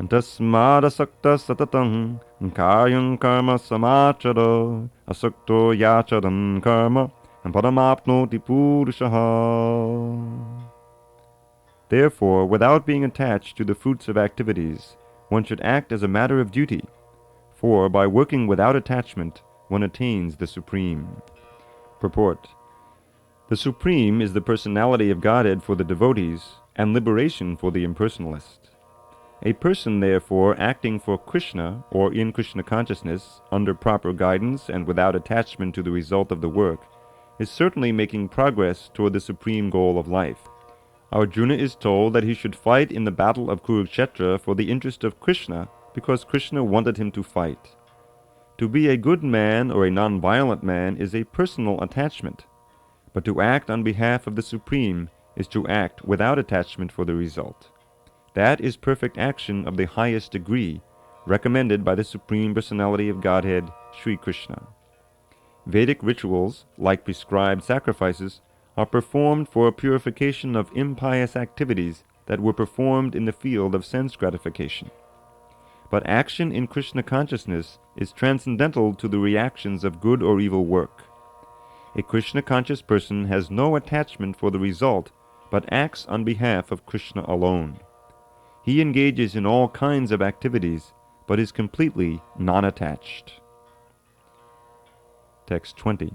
Tasmadasakta satatam karyam karma samachara asakto yacharan karma paramapnoti purushaha. Therefore, without being attached to the fruits of activities, one should act as a matter of duty, for by working without attachment, one attains the Supreme. Purport. The Supreme is the personality of Godhead for the devotees and liberation for the impersonalist. A person, therefore, acting for Krishna or in Krishna consciousness, under proper guidance and without attachment to the result of the work, is certainly making progress toward the supreme goal of life. Arjuna is told that he should fight in the battle of Kurukshetra for the interest of Krishna because Krishna wanted him to fight. To be a good man or a non-violent man is a personal attachment, but to act on behalf of the Supreme is to act without attachment for the result. That is perfect action of the highest degree, recommended by the Supreme Personality of Godhead, Sri Krishna. Vedic rituals, like prescribed sacrifices, are performed for a purification of impious activities that were performed in the field of sense gratification. But action in Krishna consciousness is transcendental to the reactions of good or evil work. A Krishna conscious person has no attachment for the result, but acts on behalf of Krishna alone. He engages in all kinds of activities, but is completely non-attached. Text 20.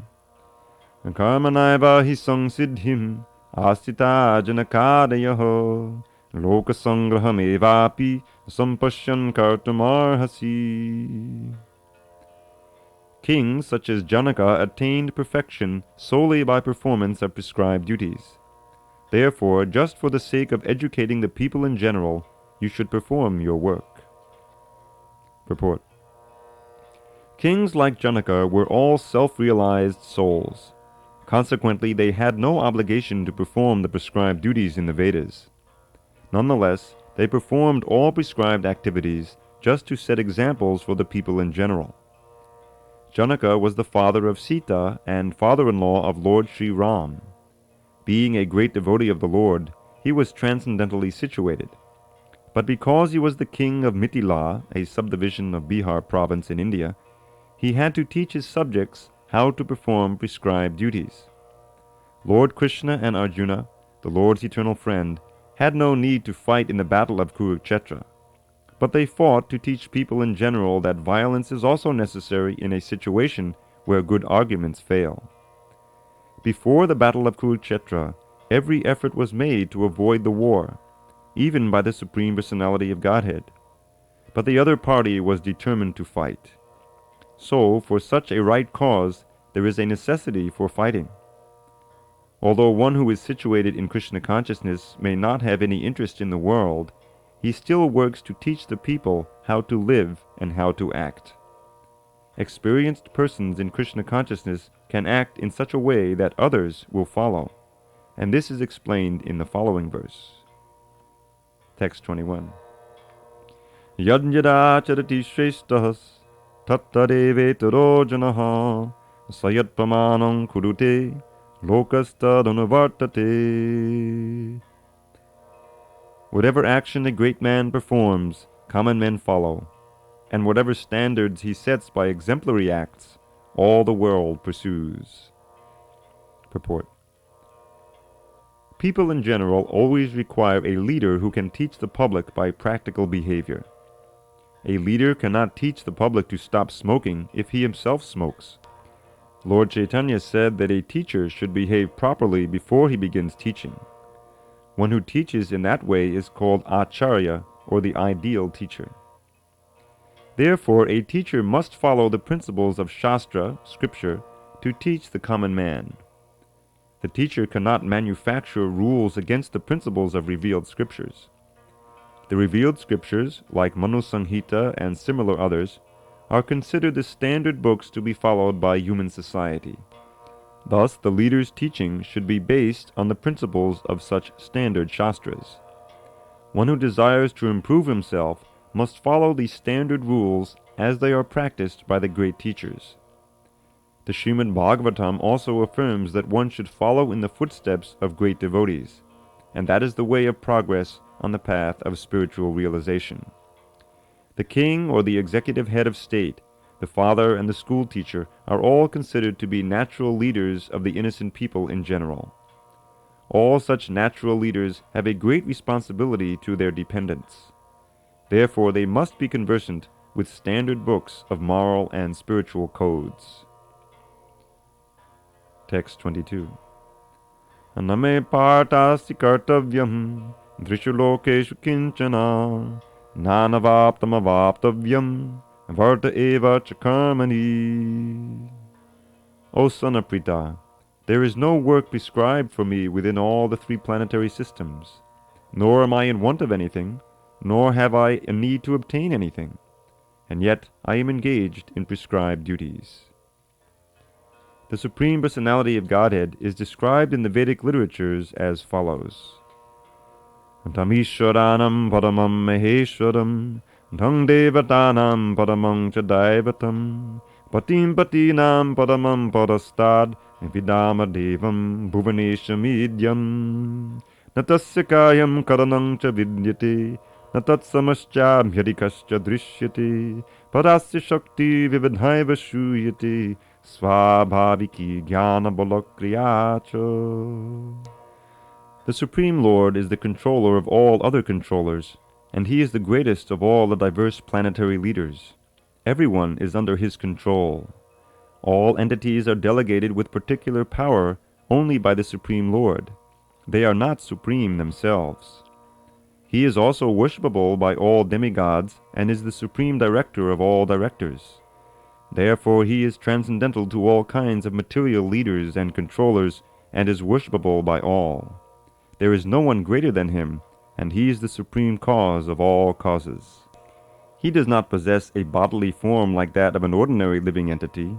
Karmanaiva hi samsiddhim astita janakadayaho lokasangraham evapi sampashyan kartamarhasi. Kings such as Janaka attained perfection solely by performance of prescribed duties. Therefore, just for the sake of educating the people in general, you should perform your work. Purport. Kings like Janaka were all self-realized souls. Consequently, they had no obligation to perform the prescribed duties in the Vedas. Nonetheless, they performed all prescribed activities just to set examples for the people in general. Janaka was the father of Sita and father-in-law of Lord Sri Ram. Being a great devotee of the Lord, he was transcendentally situated. But because he was the king of Mithila, a subdivision of Bihar province in India, he had to teach his subjects how to perform prescribed duties. Lord Krishna and Arjuna, the Lord's eternal friend, had no need to fight in the battle of Kurukshetra, but they fought to teach people in general that violence is also necessary in a situation where good arguments fail. Before the battle of Kurukshetra, every effort was made to avoid the war, even by the Supreme Personality of Godhead, but the other party was determined to fight. So, for such a right cause, there is a necessity for fighting. Although one who is situated in Krishna consciousness may not have any interest in the world, he still works to teach the people how to live and how to act. Experienced persons in Krishna consciousness can act in such a way that others will follow, and this is explained in the following verse. Text 21. Yad-yada charati shrestahas tattadevetaro janaha sayat pramanam kurute lokastadanuvartate. Whatever action a great man performs, common men follow, and whatever standards he sets by exemplary acts, all the world pursues. Purport. People in general always require a leader who can teach the public by practical behavior. A leader cannot teach the public to stop smoking if he himself smokes. Lord Chaitanya said that a teacher should behave properly before he begins teaching. One who teaches in that way is called Acharya, or the ideal teacher. Therefore, a teacher must follow the principles of Shastra, scripture, to teach the common man. The teacher cannot manufacture rules against the principles of revealed scriptures. The revealed scriptures, like Manu Samhita and similar others, are considered the standard books to be followed by human society. Thus, the leader's teaching should be based on the principles of such standard Shastras. One who desires to improve himself must follow these standard rules as they are practiced by the great teachers. The Srimad Bhagavatam also affirms that one should follow in the footsteps of great devotees, and that is the way of progress on the path of spiritual realization. The king or the executive head of state, the father and the school teacher are all considered to be natural leaders of the innocent people in general. All such natural leaders have a great responsibility to their dependents. Therefore, they must be conversant with standard books of moral and spiritual codes. Text 22. Aname partasti kartavyam drishu lokeshu kinchana nanavaptamavaptavyam varta eva chakarmani. O son of Prita, there is no work prescribed for me within all the three planetary systems, nor am I in want of anything, nor have I a need to obtain anything, and yet I am engaged in prescribed duties. The Supreme Personality of Godhead is described in the Vedic literatures as follows. Tamishwaranam paramam maheshwaram Dhang devatanam paramam chadaivatam Patim patinam paramam padastad Vidama devam bhuvaneshamidyam Natasya kayam karanam cha vidyate Natatsamascha bhyadikascha drishyate Parasya shakti vividhaiva shuyate Svabhaviki jnana balakriyacha. The Supreme Lord is the controller of all other controllers, and He is the greatest of all the diverse planetary leaders. Everyone is under His control. All entities are delegated with particular power only by the Supreme Lord. They are not supreme themselves. He is also worshipable by all demigods and is the Supreme Director of all directors. Therefore He is transcendental to all kinds of material leaders and controllers and is worshipable by all. there is no one greater than him, and he is the supreme cause of all causes. He does not possess a bodily form like that of an ordinary living entity.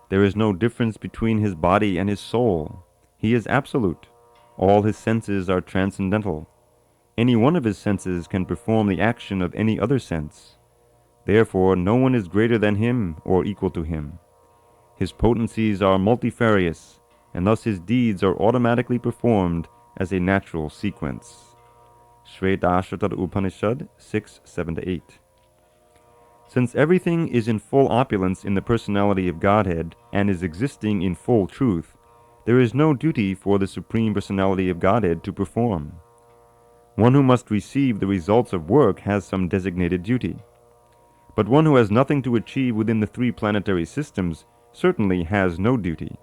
There is no difference between his body and his soul. He is absolute. All his senses are transcendental. Any one of his senses can perform the action of any other sense. Therefore, no one is greater than him or equal to him. His potencies are multifarious, and thus his deeds are automatically performed as a natural sequence. Shvetashvatara Upanishad 6:7-8. Since everything is in full opulence in the personality of Godhead and is existing in full truth, there is no duty for the Supreme Personality of Godhead to perform. One who must receive the results of work has some designated duty. But one who has nothing to achieve within the three planetary systems certainly has no duty.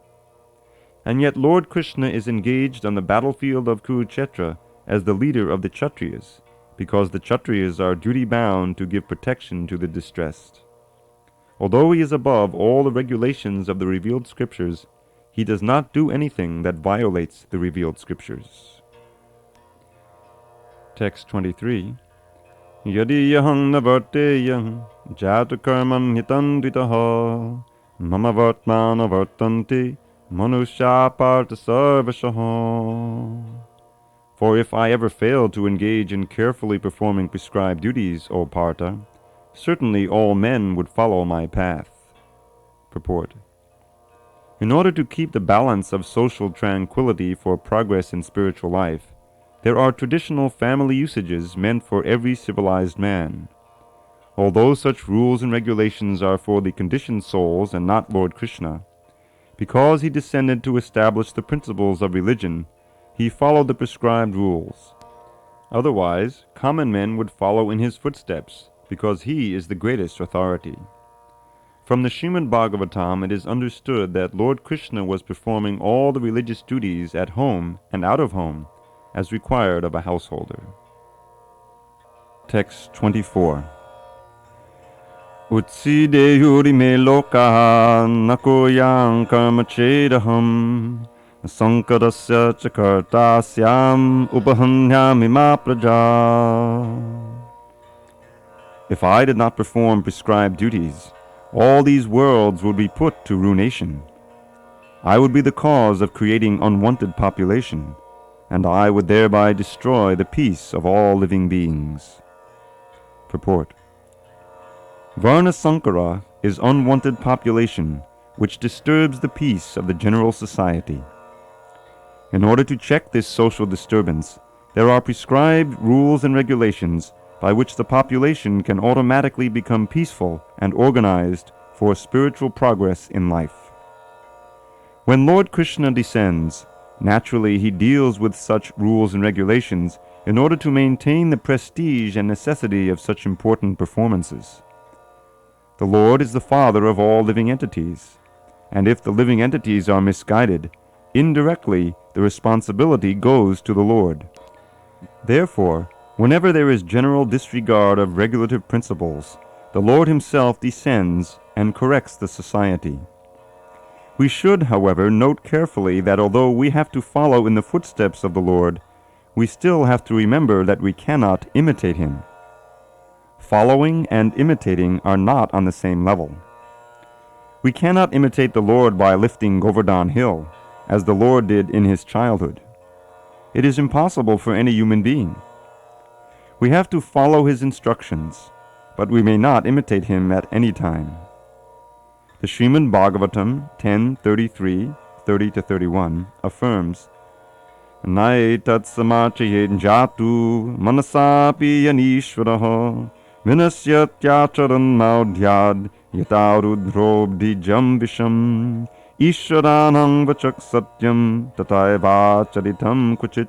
And yet Lord Krishna is engaged on the battlefield of Kurukshetra as the leader of the Kshatriyas, because the Kshatriyas are duty-bound to give protection to the distressed. Although he is above all the regulations of the revealed scriptures, he does not do anything that violates the revealed scriptures. Text 23. Yadiyaham navarteyam jata karman hitanditaha mama vartmana vartanti manusya parta sarvashaha. For if I ever fail to engage in carefully performing prescribed duties, O Partha, certainly all men would follow my path. Purport. In order to keep the balance of social tranquility for progress in spiritual life, there are traditional family usages meant for every civilized man. Although such rules and regulations are for the conditioned souls and not Lord Krishna, because he descended to establish the principles of religion, he followed the prescribed rules. Otherwise, common men would follow in his footsteps, because he is the greatest authority. From the Srimad Bhagavatam, it is understood that Lord Krishna was performing all the religious duties at home and out of home, as required of a householder. Text 24. Utsideyuri me lokaha nakoyam karma chedaham sankarasya chakartasyam upahanyami ma praja. If I did not perform prescribed duties, all these worlds would be put to ruination. I would be the cause of creating unwanted population, and I would thereby destroy the peace of all living beings. Purport. Varna Sankara is unwanted population which disturbs the peace of the general society. In order to check this social disturbance, there are prescribed rules and regulations by which the population can automatically become peaceful and organized for spiritual progress in life. When Lord Krishna descends, naturally he deals with such rules and regulations in order to maintain the prestige and necessity of such important performances. The Lord is the father of all living entities, and if the living entities are misguided, indirectly the responsibility goes to the Lord. Therefore, whenever there is general disregard of regulative principles, the Lord himself descends and corrects the society. We should, however, note carefully that although we have to follow in the footsteps of the Lord, we still have to remember that we cannot imitate him. Following and imitating are not on the same level. We cannot imitate the Lord by lifting Govardhan Hill, as the Lord did in his childhood. It is impossible for any human being. We have to follow his instructions, but we may not imitate him at any time. The Srimad Bhagavatam 10:33, 30-31 affirms, Naitat samachayet jatu manasapi yanishvaraha vinasyatyacharan maudhyad yatarudhrobdijam visham ishvaranang vachak satyam tataiva charitam kuchit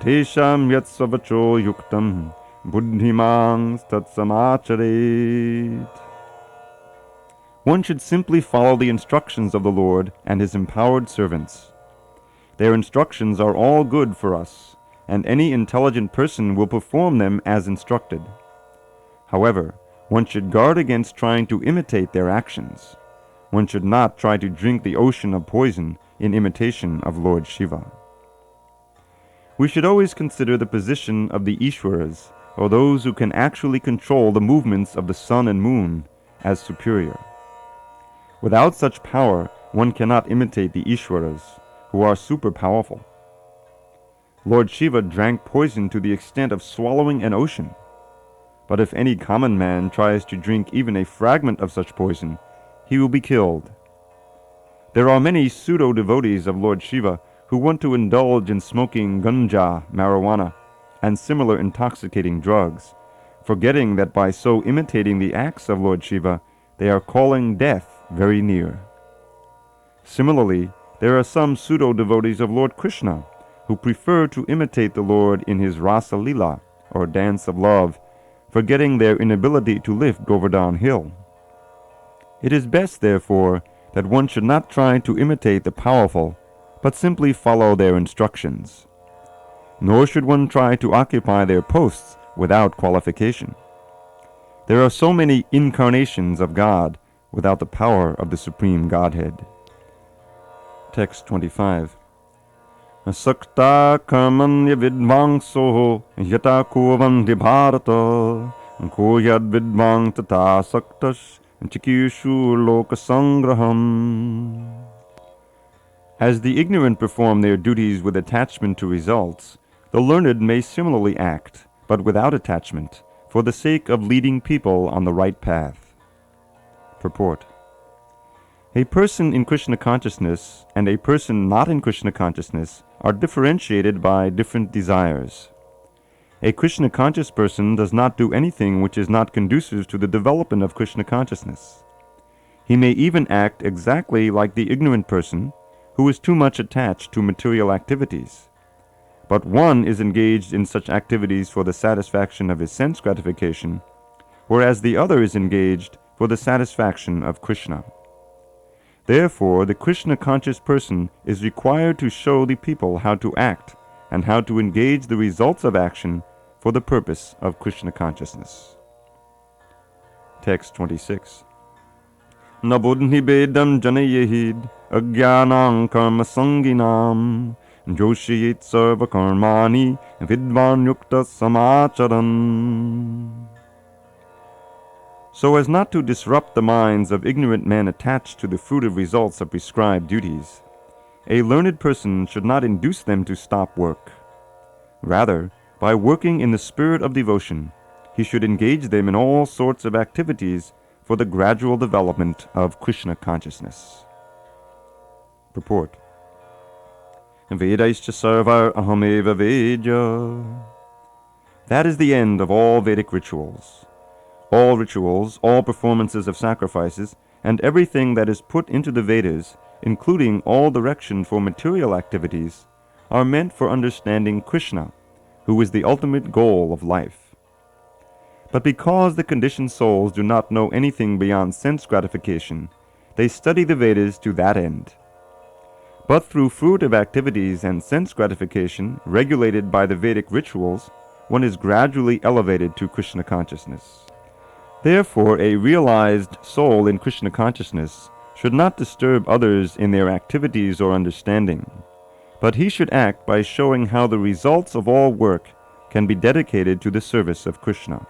tesham yatsavacho yuktam buddhimang tatsamacharet. One should simply follow the instructions of the Lord and his empowered servants. Their instructions are all good for us, and any intelligent person will perform them as instructed. However, one should guard against trying to imitate their actions. One should not try to drink the ocean of poison in imitation of Lord Shiva. We should always consider the position of the Ishwaras, or those who can actually control the movements of the sun and moon, as superior. Without such power, one cannot imitate the Ishwaras, who are super powerful. Lord Shiva drank poison to the extent of swallowing an ocean. But if any common man tries to drink even a fragment of such poison, he will be killed. There are many pseudo-devotees of Lord Shiva who want to indulge in smoking ganja, marijuana, and similar intoxicating drugs, forgetting that by so imitating the acts of Lord Shiva, they are calling death very near. Similarly, there are some pseudo-devotees of Lord Krishna who prefer to imitate the Lord in his Rasa Lila, or dance of love, forgetting their inability to lift Govardhan Hill. It is best, therefore, that one should not try to imitate the powerful, but simply follow their instructions. Nor should one try to occupy their posts without qualification. There are so many incarnations of God without the power of the Supreme Godhead. Text 25. Asakta karmanya vidvangso yata kurvanti bharata koyad vidvang tata saktas chikishu lokasangraham. As the ignorant perform their duties with attachment to results, the learned may similarly act, but without attachment, for the sake of leading people on the right path. Purport. A person in Krishna consciousness and a person not in Krishna consciousness are differentiated by different desires. A Krishna conscious person does not do anything which is not conducive to the development of Krishna consciousness. He may even act exactly like the ignorant person who is too much attached to material activities. But one is engaged in such activities for the satisfaction of his sense gratification, whereas the other is engaged for the satisfaction of Krishna. Therefore, the Krishna-conscious person is required to show the people how to act and how to engage the results of action for the purpose of Krishna consciousness. Text 26. Na buddhi bedam janayehid agyanam karma sanginam joshiyit sarva karmani vidvan yukta samacharan. So as not to disrupt the minds of ignorant men attached to the fruitive results of prescribed duties, a learned person should not induce them to stop work. Rather, by working in the spirit of devotion, he should engage them in all sorts of activities for the gradual development of Krishna consciousness. Purport. Vedaischa sarvar ahameva vedya. That is the end of all Vedic rituals. All rituals, all performances of sacrifices, and everything that is put into the Vedas, including all direction for material activities, are meant for understanding Krishna, who is the ultimate goal of life. But because the conditioned souls do not know anything beyond sense gratification, they study the Vedas to that end. But through fruitive activities and sense gratification regulated by the Vedic rituals, one is gradually elevated to Krishna consciousness. Therefore, a realized soul in Krishna consciousness should not disturb others in their activities or understanding, but he should act by showing how the results of all work can be dedicated to the service of Krishna.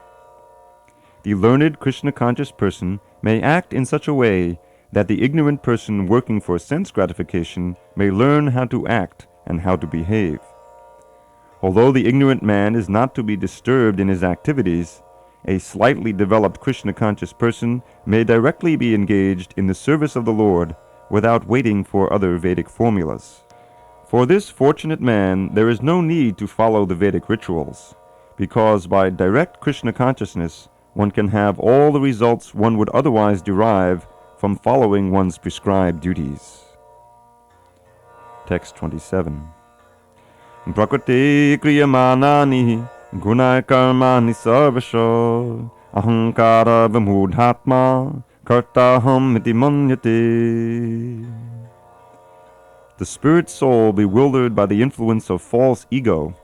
The learned Krishna-conscious person may act in such a way that the ignorant person working for sense gratification may learn how to act and how to behave. Although the ignorant man is not to be disturbed in his activities, a slightly developed Krishna-conscious person may directly be engaged in the service of the Lord without waiting for other Vedic formulas. For this fortunate man, there is no need to follow the Vedic rituals, because by direct Krishna consciousness, one can have all the results one would otherwise derive from following one's prescribed duties. Text 27. Prakriti kriyamanani gunai karmani sarvasho ahankara vimudhatma kartaham iti manyate. The spirit soul, bewildered by the influence of false ego,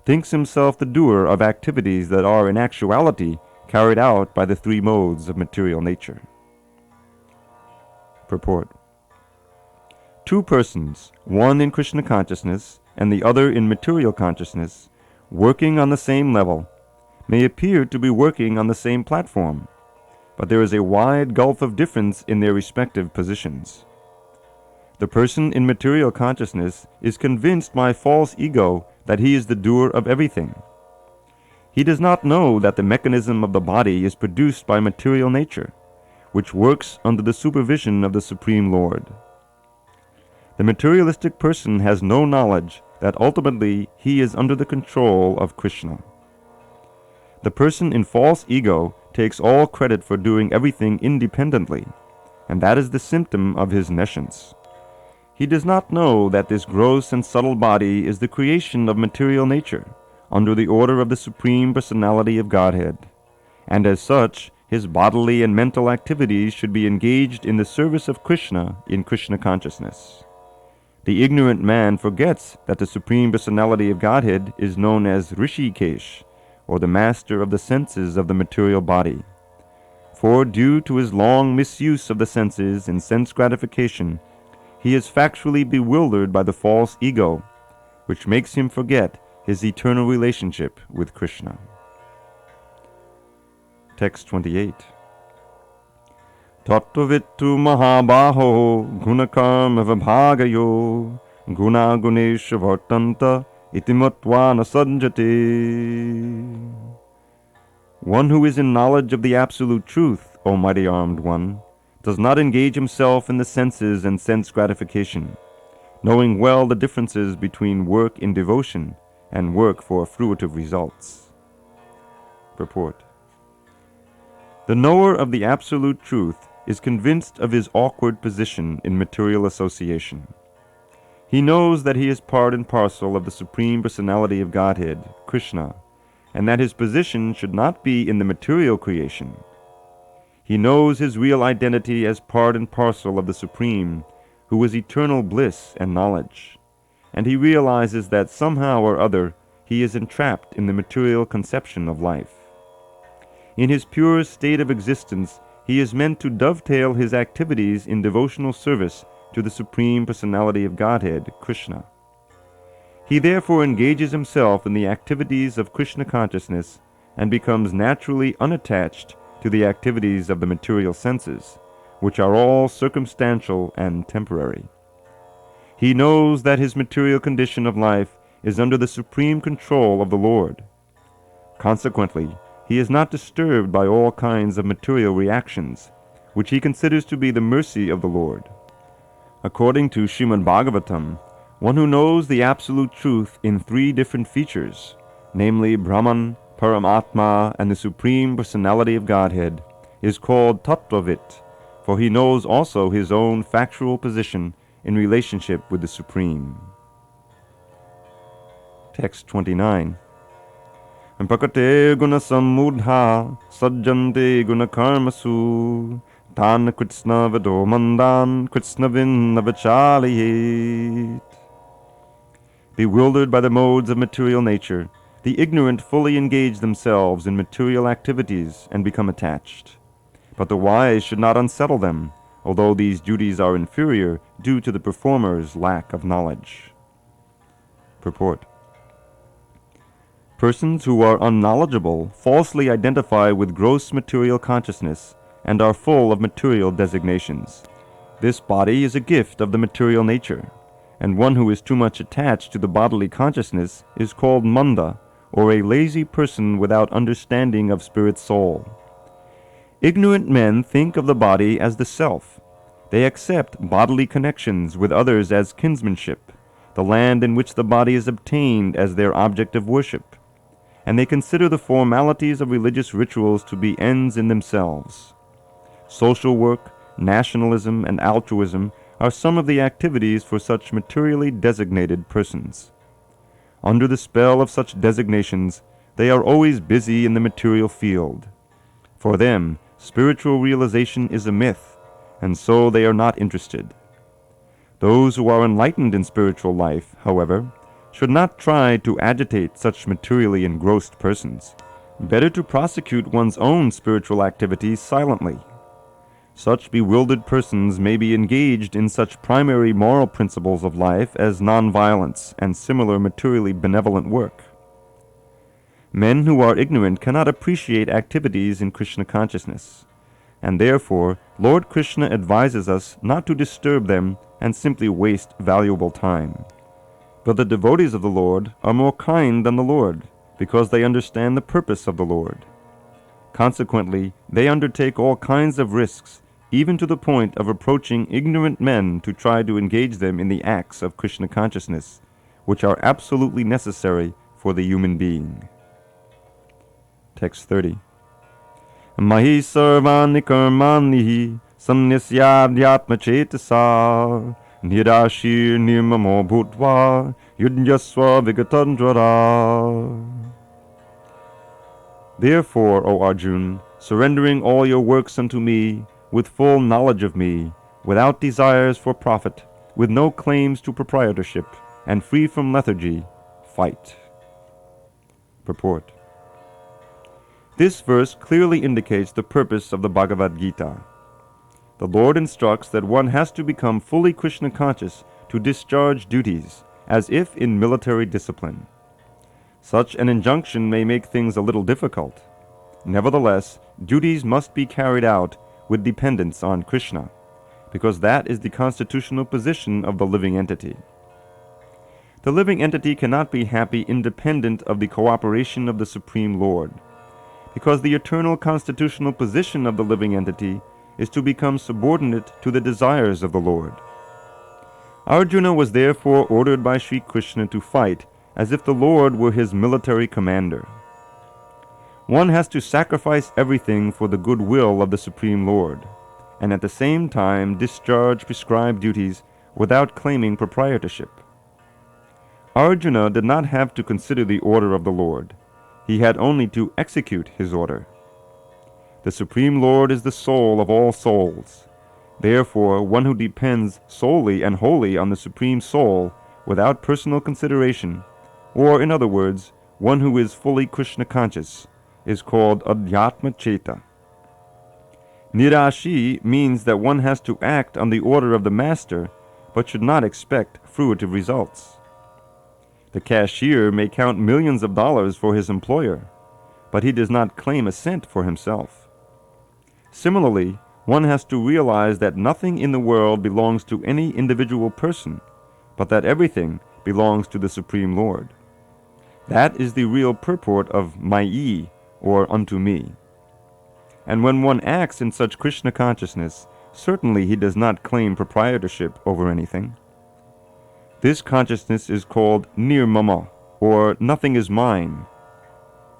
thinks himself the doer of activities that are in actuality carried out by the three modes of material nature. Purport. Two persons, one in Krishna consciousness and the other in material consciousness, working on the same level, may appear to be working on the same platform, but there is a wide gulf of difference in their respective positions. The person in material consciousness is convinced by false ego that he is the doer of everything. He does not know that the mechanism of the body is produced by material nature, which works under the supervision of the Supreme Lord. The materialistic person has no knowledge that ultimately he is under the control of Krishna. The person in false ego takes all credit for doing everything independently, and that is the symptom of his nescience. He does not know that this gross and subtle body is the creation of material nature, under the order of the Supreme Personality of Godhead, and as such, his bodily and mental activities should be engaged in the service of Krishna in Krishna consciousness. The ignorant man forgets that the Supreme Personality of Godhead is known as Rishikesh, or the master of the senses of the material body. For due to his long misuse of the senses in sense gratification, he is factually bewildered by the false ego, which makes him forget his eternal relationship with Krishna. Text 28. Tattvavittu mahabaho gunakarma vibhagayo gunagunesha vartanta itimatva nasanjate. One who is in knowledge of the absolute truth, O mighty armed one, does not engage himself in the senses and sense gratification, knowing well the differences between work in devotion and work for fruitive results. Purport. The knower of the absolute truth is convinced of his awkward position in material association. He knows that he is part and parcel of the Supreme Personality of Godhead, Krishna, and that his position should not be in the material creation. He knows his real identity as part and parcel of the Supreme, who is eternal bliss and knowledge, and he realizes that somehow or other he is entrapped in the material conception of life. In his pure state of existence, he is meant to dovetail his activities in devotional service to the Supreme Personality of Godhead, Krishna. He therefore engages himself in the activities of Krishna consciousness and becomes naturally unattached to the activities of the material senses, which are all circumstantial and temporary. He knows that his material condition of life is under the supreme control of the Lord. Consequently, he is not disturbed by all kinds of material reactions, which he considers to be the mercy of the Lord. According to Srimad Bhagavatam, one who knows the absolute truth in three different features, namely Brahman, Paramatma, and the Supreme Personality of Godhead, is called Tattvavit, for he knows also his own factual position in relationship with the Supreme. Text 29. Prakate guna samudha sajjante guna karmasu tan kritsna vado mandan kritsna vinnavachaliyet. Bewildered by the modes of material nature, the ignorant fully engage themselves in material activities and become attached. But the wise should not unsettle them, although these duties are inferior due to the performer's lack of knowledge. Purport. Persons who are unknowledgeable falsely identify with gross material consciousness and are full of material designations. This body is a gift of the material nature, and one who is too much attached to the bodily consciousness is called manda, or a lazy person without understanding of spirit soul. Ignorant men think of the body as the self. They accept bodily connections with others as kinsmanship, the land in which the body is obtained as their object of worship, and they consider the formalities of religious rituals to be ends in themselves. Social work, nationalism, and altruism are some of the activities for such materially designated persons. Under the spell of such designations, they are always busy in the material field. For them, spiritual realization is a myth, and so they are not interested. Those who are enlightened in spiritual life, however, should not try to agitate such materially engrossed persons. Better to prosecute one's own spiritual activities silently. Such bewildered persons may be engaged in such primary moral principles of life as nonviolence and similar materially benevolent work. Men who are ignorant cannot appreciate activities in Krishna consciousness, and therefore Lord Krishna advises us not to disturb them and simply waste valuable time. But the devotees of the Lord are more kind than the Lord, because they understand the purpose of the Lord. Consequently, they undertake all kinds of risks, even to the point of approaching ignorant men to try to engage them in the acts of Krishna consciousness, which are absolutely necessary for the human being. Text 30. Mahi sarvani karmani sannisyadhyatma chetasa nirashir nirmamo bhutva yudhyasva vigatandrara. Therefore, O Arjun, surrendering all your works unto me, with full knowledge of me, without desires for profit, with no claims to proprietorship, and free from lethargy, fight. Purport. This verse clearly indicates the purpose of the Bhagavad Gita. The Lord instructs that one has to become fully Krishna conscious to discharge duties, as if in military discipline. Such an injunction may make things a little difficult. Nevertheless, duties must be carried out with dependence on Krishna, because that is the constitutional position of the living entity. The living entity cannot be happy independent of the cooperation of the Supreme Lord, because the eternal constitutional position of the living entity is to become subordinate to the desires of the Lord. Arjuna was therefore ordered by Sri Krishna to fight as if the Lord were his military commander. One has to sacrifice everything for the good will of the Supreme Lord, and at the same time discharge prescribed duties without claiming proprietorship. Arjuna did not have to consider the order of the Lord. He had only to execute his order. The Supreme Lord is the soul of all souls. Therefore, one who depends solely and wholly on the Supreme Soul without personal consideration, or in other words, one who is fully Krishna conscious, is called Adhyatma Cheta. Nirashi means that one has to act on the order of the master, but should not expect fruitive results. The cashier may count millions of dollars for his employer, but he does not claim a cent for himself. Similarly, one has to realize that nothing in the world belongs to any individual person, but that everything belongs to the Supreme Lord. That is the real purport of Mayi, or unto me. And when one acts in such Krishna consciousness, certainly he does not claim proprietorship over anything. This consciousness is called nirmama, or nothing is mine.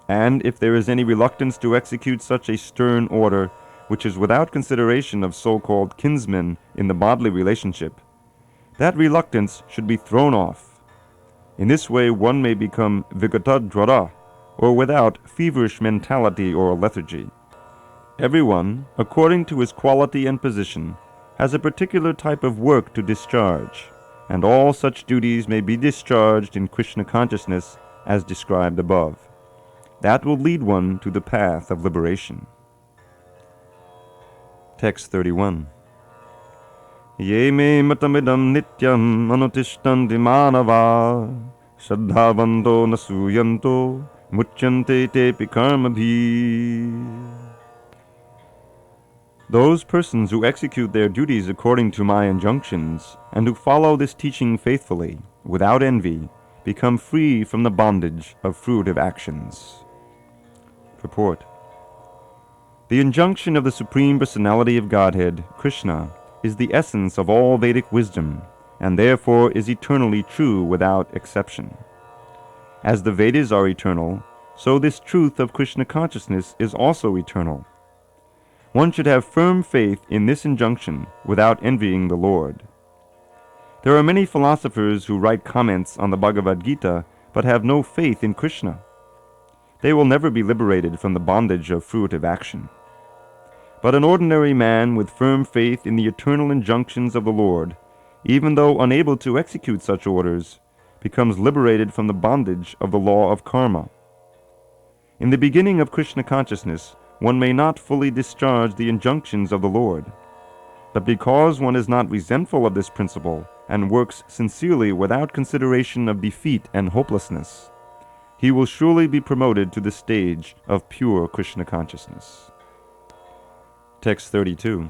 And if there is any reluctance to execute such a stern order, which is without consideration of so-called kinsmen in the bodily relationship, that reluctance should be thrown off. In this way one may become vigatadvara, or without feverish mentality or lethargy. Everyone, according to his quality and position, has a particular type of work to discharge, and all such duties may be discharged in Krishna consciousness as described above. That will lead one to the path of liberation. Text 31. Ye me matamidam nityam anutishtanti manava shraddhavanto nasuyanto muchyante tepi karmabhi. Those persons who execute their duties according to my injunctions, and who follow this teaching faithfully, without envy, become free from the bondage of fruitive actions. Purport. The injunction of the Supreme Personality of Godhead, Krishna, is the essence of all Vedic wisdom, and therefore is eternally true without exception. As the Vedas are eternal, so this truth of Krishna consciousness is also eternal. One should have firm faith in this injunction without envying the Lord. There are many philosophers who write comments on the Bhagavad Gita but have no faith in Krishna. They will never be liberated from the bondage of fruitive action. But an ordinary man with firm faith in the eternal injunctions of the Lord, even though unable to execute such orders, becomes liberated from the bondage of the law of karma. In the beginning of Krishna consciousness, one may not fully discharge the injunctions of the Lord, But because one is not resentful of this principle and works sincerely without consideration of defeat and hopelessness, he will surely be promoted to the stage of pure Krishna consciousness. Text 32.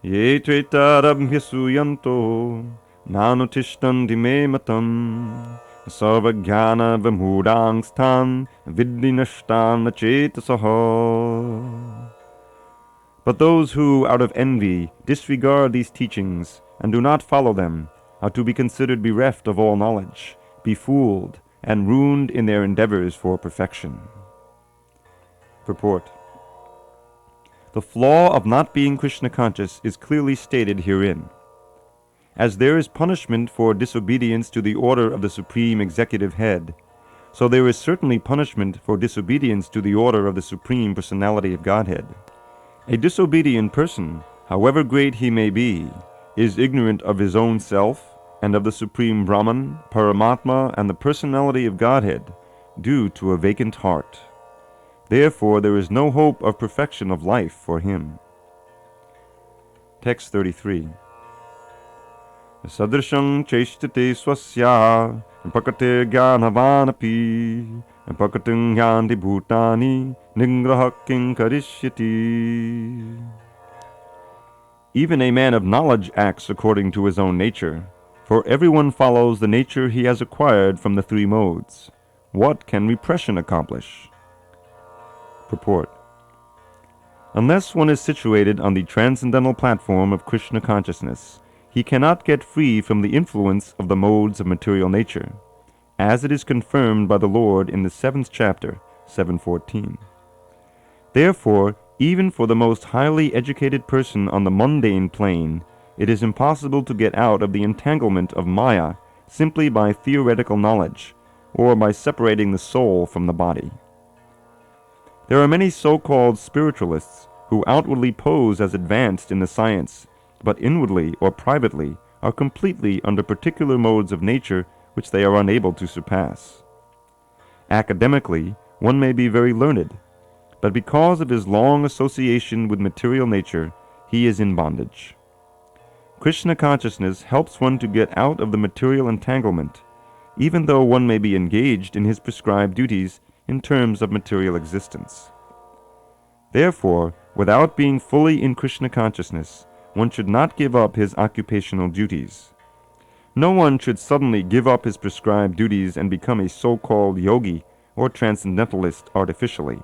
Ye tretarabhyasuyanto nanutishtanti me matam sarvajnana vimhudangstan viddinashtan chetasaha. But those who, out of envy, disregard these teachings and do not follow them are to be considered bereft of all knowledge, befooled, and ruined in their endeavors for perfection. Purport. The flaw of not being Krishna conscious is clearly stated herein. As there is punishment for disobedience to the order of the Supreme Executive Head, so there is certainly punishment for disobedience to the order of the Supreme Personality of Godhead. A disobedient person, however great he may be, is ignorant of his own self and of the Supreme Brahman, Paramatma, and the Personality of Godhead, due to a vacant heart. Therefore there is no hope of perfection of life for him. Text 33. Sadrisham cheshtate swasya pakate gyanavanapi pakating yanti bhutani nigrahaking karishyati. Even a man of knowledge acts according to his own nature, for everyone follows the nature he has acquired from the three modes. What can repression accomplish? Purport. Unless one is situated on the transcendental platform of Krishna consciousness, he cannot get free from the influence of the modes of material nature, as it is confirmed by the Lord in the 7th chapter, 7:14. Therefore, even for the most highly educated person on the mundane plane, it is impossible to get out of the entanglement of Maya simply by theoretical knowledge, or by separating the soul from the body. There are many so-called spiritualists who outwardly pose as advanced in the science, but inwardly or privately are completely under particular modes of nature which they are unable to surpass. Academically, one may be very learned, but because of his long association with material nature, he is in bondage. Krishna consciousness helps one to get out of the material entanglement, even though one may be engaged in his prescribed duties in terms of material existence. Therefore, without being fully in Krishna consciousness, one should not give up his occupational duties. No one should suddenly give up his prescribed duties and become a so-called yogi or transcendentalist artificially.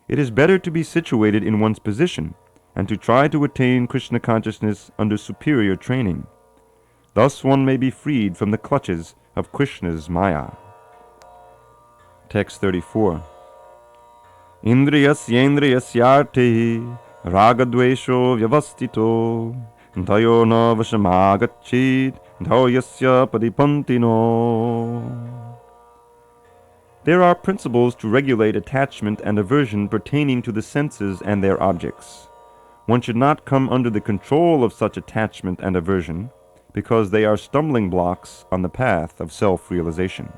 It is better to be situated in one's position and to try to attain Krishna consciousness under superior training. Thus one may be freed from the clutches of Krishna's Maya. Text 34. Indriyasyendriyasyartehi ragadvesho vyavastito dhayo na vashamagachit dhaoyasya padipantino. There are principles to regulate attachment and aversion pertaining to the senses and their objects. One should not come under the control of such attachment and aversion, because they are stumbling blocks on the path of self-realization.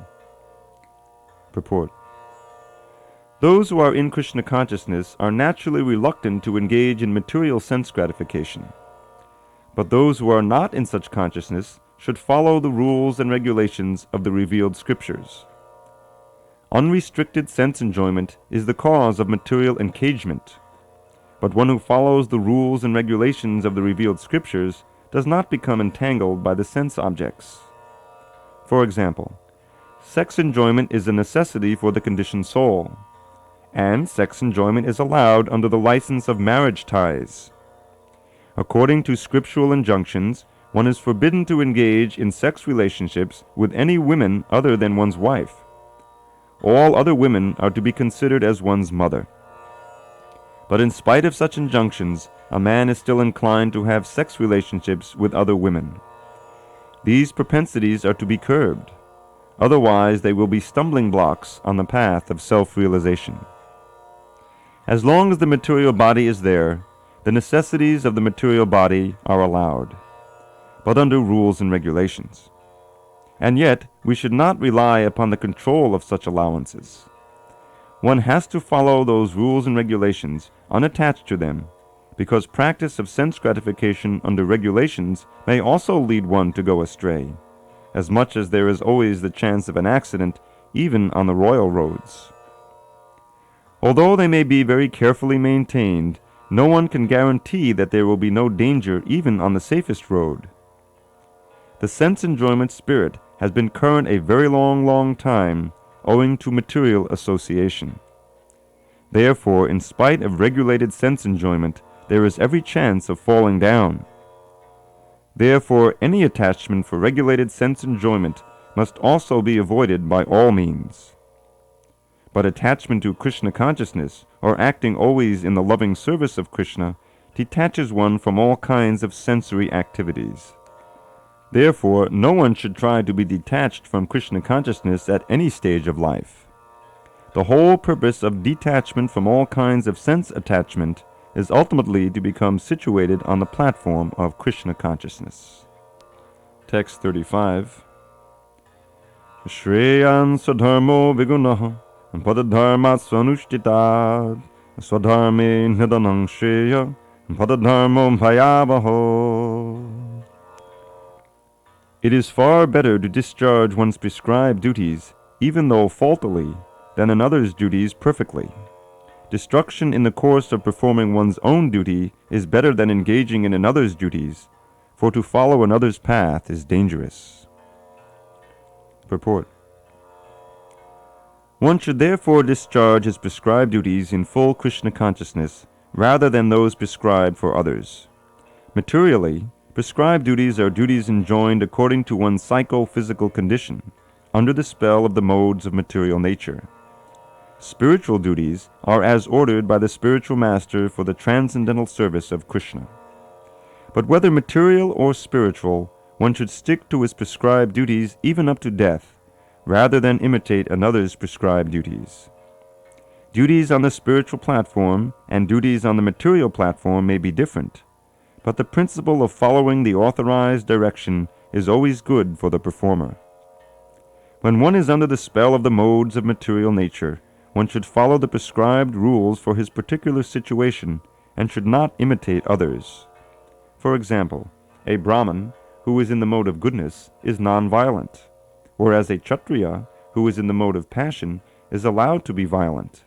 Purport. Those who are in Krishna consciousness are naturally reluctant to engage in material sense gratification. But those who are not in such consciousness should follow the rules and regulations of the revealed scriptures. Unrestricted sense enjoyment is the cause of material engagement, but one who follows the rules and regulations of the revealed scriptures does not become entangled by the sense objects. For example, sex enjoyment is a necessity for the conditioned soul, and sex enjoyment is allowed under the license of marriage ties. According to scriptural injunctions, one is forbidden to engage in sex relationships with any women other than one's wife. All other women are to be considered as one's mother. But in spite of such injunctions, a man is still inclined to have sex relationships with other women. These propensities are to be curbed. Otherwise, they will be stumbling blocks on the path of self-realization. As long as the material body is there, the necessities of the material body are allowed, but under rules and regulations. And yet, we should not rely upon the control of such allowances. One has to follow those rules and regulations, unattached to them, because practice of sense gratification under regulations may also lead one to go astray, as much as there is always the chance of an accident even on the royal roads. Although they may be very carefully maintained, no one can guarantee that there will be no danger even on the safest road. The sense enjoyment spirit has been current a very long time, owing to material association. Therefore, in spite of regulated sense enjoyment, there is every chance of falling down. Therefore, any attachment for regulated sense enjoyment must also be avoided by all means. But attachment to Krishna consciousness, or acting always in the loving service of Krishna, detaches one from all kinds of sensory activities. Therefore, no one should try to be detached from Krishna consciousness at any stage of life. The whole purpose of detachment from all kinds of sense attachment is ultimately to become situated on the platform of Krishna consciousness. Text 35. Shreyan swadharmo vigunaha padadharmat swanushtitad swadharme nidanang shreya padadharmo bhayabaho. It is far better to discharge one's prescribed duties, even though faultily, than another's duties perfectly. Destruction in the course of performing one's own duty is better than engaging in another's duties, for to follow another's path is dangerous. Purport. One should therefore discharge his prescribed duties in full Krishna consciousness, rather than those prescribed for others. Materially, prescribed duties are duties enjoined according to one's psycho-physical condition, under the spell of the modes of material nature. Spiritual duties are as ordered by the spiritual master for the transcendental service of Krishna. But whether material or spiritual, one should stick to his prescribed duties even up to death, rather than imitate another's prescribed duties. Duties on the spiritual platform and duties on the material platform may be different, but the principle of following the authorized direction is always good for the performer. When one is under the spell of the modes of material nature, one should follow the prescribed rules for his particular situation and should not imitate others. For example, a Brahmin who is in the mode of goodness is non-violent, whereas a Kshatriya who is in the mode of passion is allowed to be violent.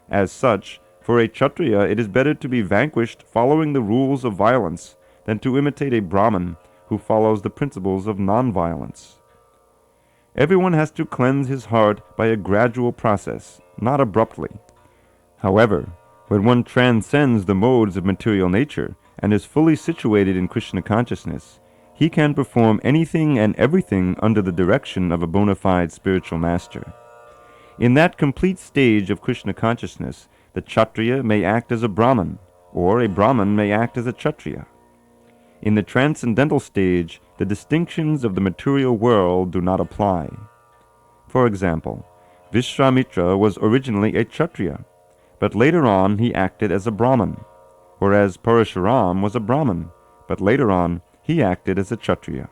As such, for a Kshatriya it is better to be vanquished following the rules of violence than to imitate a Brahmin who follows the principles of non-violence. Everyone has to cleanse his heart by a gradual process, not abruptly. However, when one transcends the modes of material nature and is fully situated in Krishna consciousness, he can perform anything and everything under the direction of a bona fide spiritual master. In that complete stage of Krishna consciousness, the Kshatriya may act as a Brahmin, or a Brahmin may act as a Kshatriya. In the transcendental stage, the distinctions of the material world do not apply. For example, Vishwamitra was originally a Kshatriya, but later on he acted as a Brahmin, whereas Parashuram was a Brahmin, but later on he acted as a Kshatriya.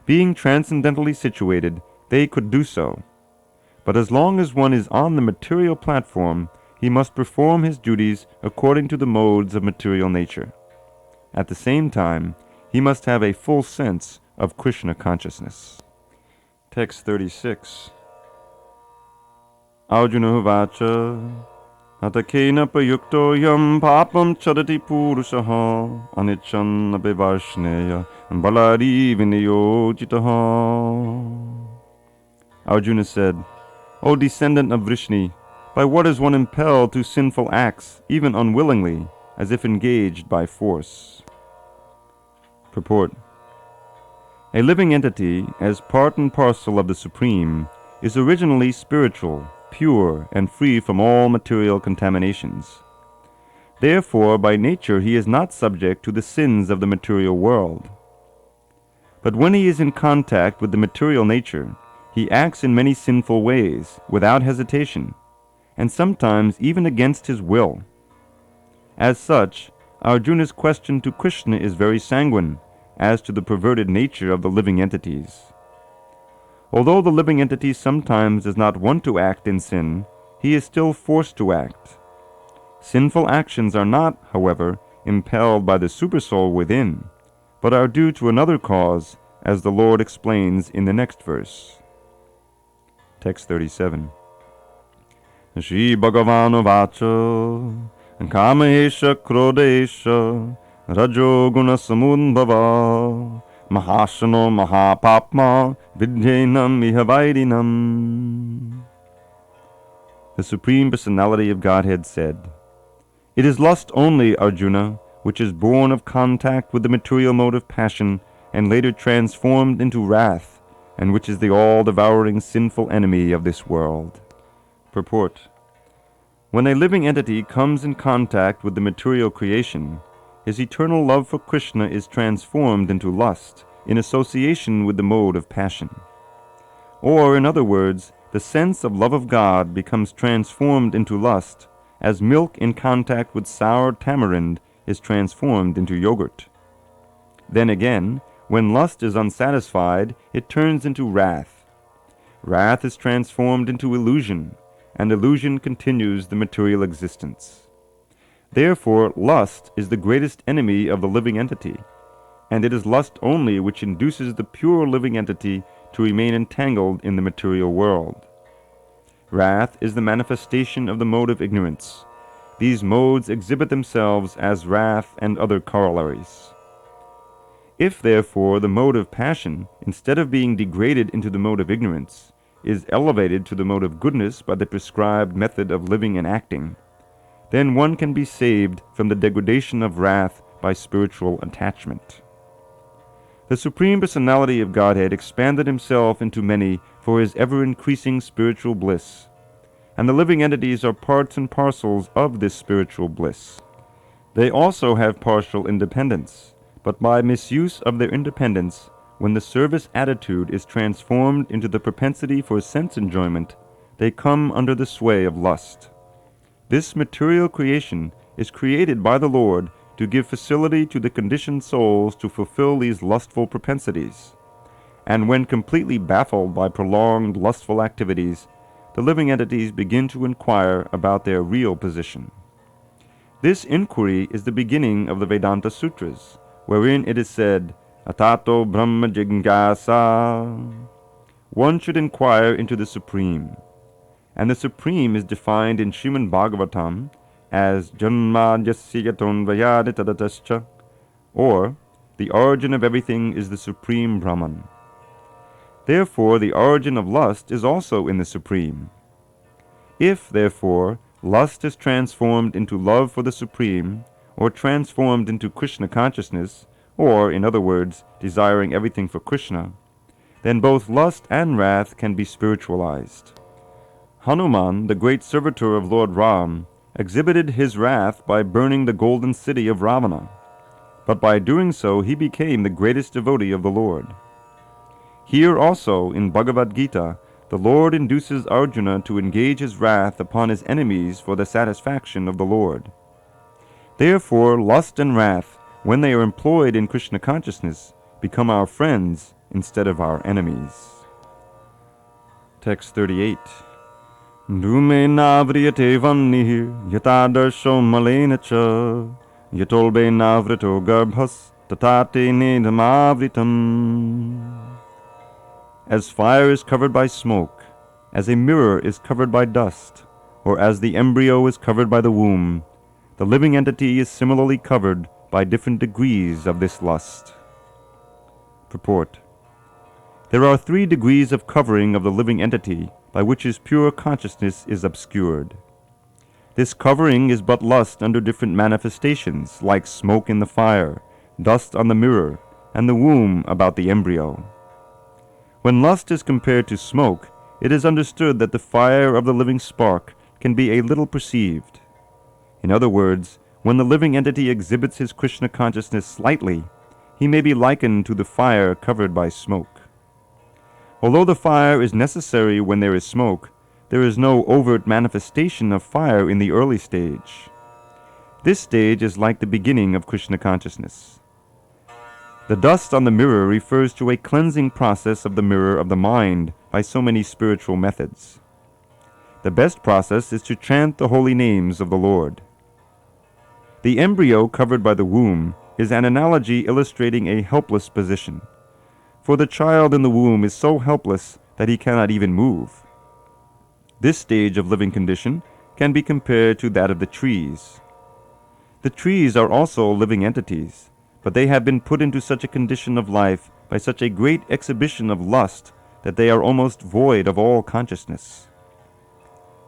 Being transcendentally situated, they could do so. But as long as one is on the material platform, he must perform his duties according to the modes of material nature. At the same time, he must have a full sense of Krishna consciousness. Text 36. Arjuna Vacha Atakena payukto yam papam chadati purushaha anichan abivarshneya balari vinayojitaha. Arjuna said, O descendant of Vrishni, by what is one impelled to sinful acts, even unwillingly, as if engaged by force? Purport. A living entity, as part and parcel of the Supreme, is originally spiritual, pure, and free from all material contaminations. Therefore, by nature he is not subject to the sins of the material world. But when he is in contact with the material nature, he acts in many sinful ways, without hesitation, and sometimes even against his will. As such, Arjuna's question to Krishna is very sanguine as to the perverted nature of the living entities. Although the living entity sometimes does not want to act in sin, he is still forced to act. Sinful actions are not, however, impelled by the supersoul within, but are due to another cause, as the Lord explains in the next verse. Text 37. Shri Bhagavan Vacha Kamesha Krodesha Rajo Guna Samudbhava Mahashano Mahapapma Vidyenam Ihavairinam. The Supreme Personality of Godhead said, "It is lust only, Arjuna, which is born of contact with the material mode of passion and later transformed into wrath, and which is the all-devouring sinful enemy of this world." Purport: when a living entity comes in contact with the material creation, his eternal love for Krishna is transformed into lust in association with the mode of passion. Or, in other words, the sense of love of God becomes transformed into lust, as milk in contact with sour tamarind is transformed into yogurt. Then again, when lust is unsatisfied, it turns into wrath. Wrath is transformed into illusion, and illusion continues the material existence. Therefore, lust is the greatest enemy of the living entity, and it is lust only which induces the pure living entity to remain entangled in the material world. Wrath is the manifestation of the mode of ignorance. These modes exhibit themselves as wrath and other corollaries. If, therefore, the mode of passion, instead of being degraded into the mode of ignorance, is elevated to the mode of goodness by the prescribed method of living and acting, then one can be saved from the degradation of wrath by spiritual attachment. The Supreme Personality of Godhead expanded himself into many for his ever-increasing spiritual bliss, and the living entities are parts and parcels of this spiritual bliss. They also have partial independence, but by misuse of their independence, when the service attitude is transformed into the propensity for sense enjoyment, they come under the sway of lust. This material creation is created by the Lord to give facility to the conditioned souls to fulfill these lustful propensities. And when completely baffled by prolonged lustful activities, the living entities begin to inquire about their real position. This inquiry is the beginning of the Vedanta Sutras, wherein it is said, Atato Brahma Jignasa. One should inquire into the Supreme, and the Supreme is defined in Srimad Bhagavatam as Janma Jasyaton Vayaditadatascha, or the origin of everything is the Supreme Brahman. Therefore, the origin of lust is also in the Supreme. If, therefore, lust is transformed into love for the Supreme, or transformed into Krishna consciousness, or, in other words, desiring everything for Krishna, then both lust and wrath can be spiritualized. Hanuman, the great servitor of Lord Ram, exhibited his wrath by burning the golden city of Ravana, but by doing so he became the greatest devotee of the Lord. Here also, in Bhagavad Gita, the Lord induces Arjuna to engage his wrath upon his enemies for the satisfaction of the Lord. Therefore, lust and wrath, when they are employed in Krishna consciousness, become our friends instead of our enemies. Text 38. Dhume navriyate vannihir yatadarsho malena cha yatolbe navrito garbhas tatate nedamavritam. As fire is covered by smoke, as a mirror is covered by dust, or as the embryo is covered by the womb, the living entity is similarly covered by different degrees of this lust. Purport: there are 3 degrees of covering of the living entity by which his pure consciousness is obscured. This covering is but lust under different manifestations, like smoke in the fire, dust on the mirror, and the womb about the embryo. When lust is compared to smoke, it is understood that the fire of the living spark can be a little perceived. In other words, when the living entity exhibits his Krishna consciousness slightly, he may be likened to the fire covered by smoke. Although the fire is necessary when there is smoke, there is no overt manifestation of fire in the early stage. This stage is like the beginning of Krishna consciousness. The dust on the mirror refers to a cleansing process of the mirror of the mind by so many spiritual methods. The best process is to chant the holy names of the Lord. The embryo covered by the womb is an analogy illustrating a helpless position, for the child in the womb is so helpless that he cannot even move. This stage of living condition can be compared to that of the trees. The trees are also living entities, but they have been put into such a condition of life by such a great exhibition of lust that they are almost void of all consciousness.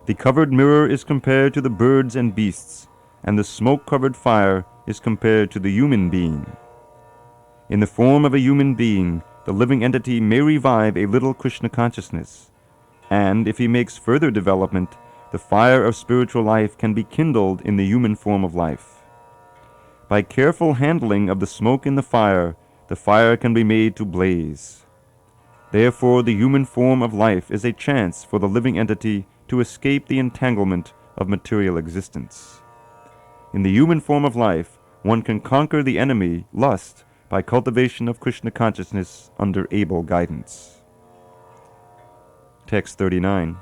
The covered mirror is compared to the birds and beasts, and the smoke-covered fire is compared to the human being. In the form of a human being, the living entity may revive a little Krishna consciousness, and if he makes further development, the fire of spiritual life can be kindled in the human form of life. By careful handling of the smoke in the fire can be made to blaze. Therefore, the human form of life is a chance for the living entity to escape the entanglement of material existence. In the human form of life, one can conquer the enemy, lust, by cultivation of Krishna consciousness under able guidance. Text 39.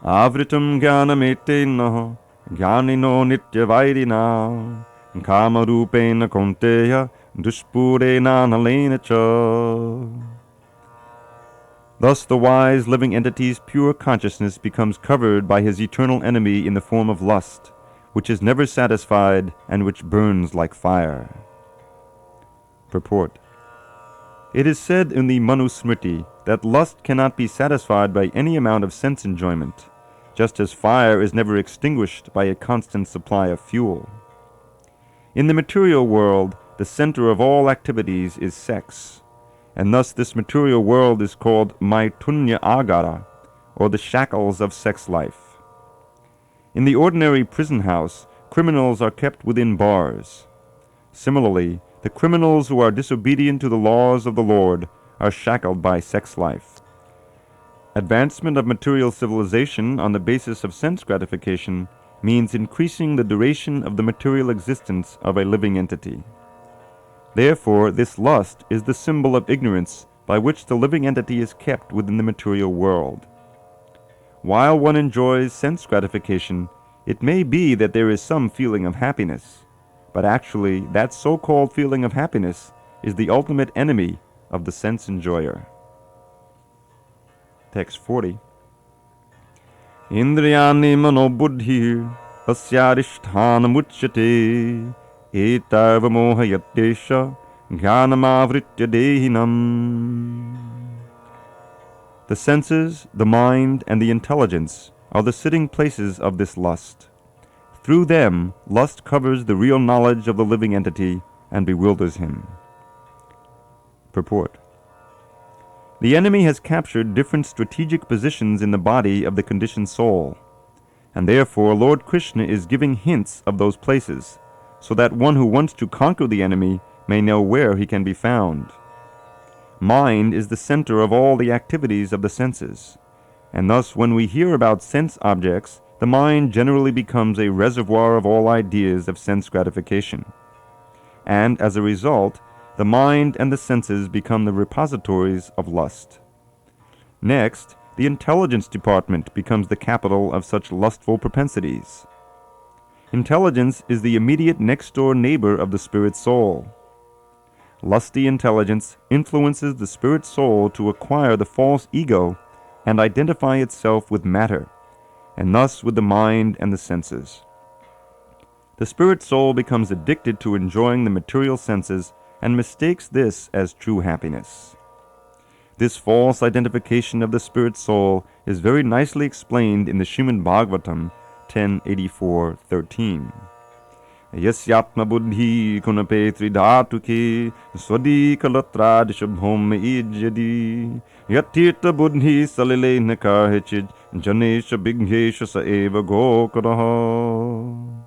Avritam jnanametena jnanino nityavairina kamarupena konteya dushpurena nalena cha. Thus the wise living entity's pure consciousness becomes covered by his eternal enemy in the form of lust, which is never satisfied and which burns like fire. Purport. It is said in the Manusmriti that lust cannot be satisfied by any amount of sense enjoyment, just as fire is never extinguished by a constant supply of fuel. In the material world, the center of all activities is sex, and thus this material world is called Maitunya Agara, or the shackles of sex life. In the ordinary prison house, criminals are kept within bars. Similarly, the criminals who are disobedient to the laws of the Lord are shackled by sex life. Advancement of material civilization on the basis of sense gratification means increasing the duration of the material existence of a living entity. Therefore, this lust is the symbol of ignorance by which the living entity is kept within the material world. While one enjoys sense gratification, it may be that there is some feeling of happiness, but actually that so-called feeling of happiness is the ultimate enemy of the sense enjoyer. Text 40. Indriyani manobuddhir asyarishthanam etava mohayattesha jnanamavritya dehinam. The senses, the mind, and the intelligence are the sitting places of this lust. Through them, lust covers the real knowledge of the living entity and bewilders him. Purport. The enemy has captured different strategic positions in the body of the conditioned soul, and therefore Lord Krishna is giving hints of those places, so that one who wants to conquer the enemy may know where he can be found. Mind is the center of all the activities of the senses, and thus when we hear about sense objects, the mind generally becomes a reservoir of all ideas of sense gratification. And as a result, the mind and the senses become the repositories of lust. Next, the intelligence department becomes the capital of such lustful propensities. Intelligence is the immediate next-door neighbor of the spirit soul. Lusty intelligence influences the spirit soul to acquire the false ego and identify itself with matter, and thus with the mind and the senses. The spirit soul becomes addicted to enjoying the material senses and mistakes this as true happiness. This false identification of the spirit soul is very nicely explained in the Srimad Bhagavatam 10.84.13. Yasyatma buddhi kunapetri dhatuki swadikalatradishabhom ijyadi yatirta buddhi salile nakahechid janesha bignesha saeva gokaraha.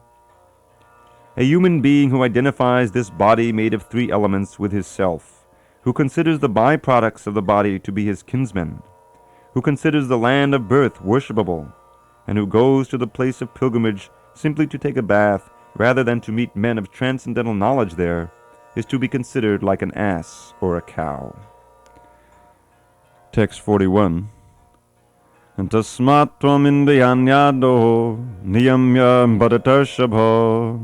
A human being who identifies this body made of three elements with his self, who considers the byproducts of the body to be his kinsmen, who considers the land of birth worshipable, and who goes to the place of pilgrimage simply to take a bath rather than to meet men of transcendental knowledge there, is to be considered like an ass or a cow. Text 41. Tasmat tvam indriyanyado niyamya bhadatarshabha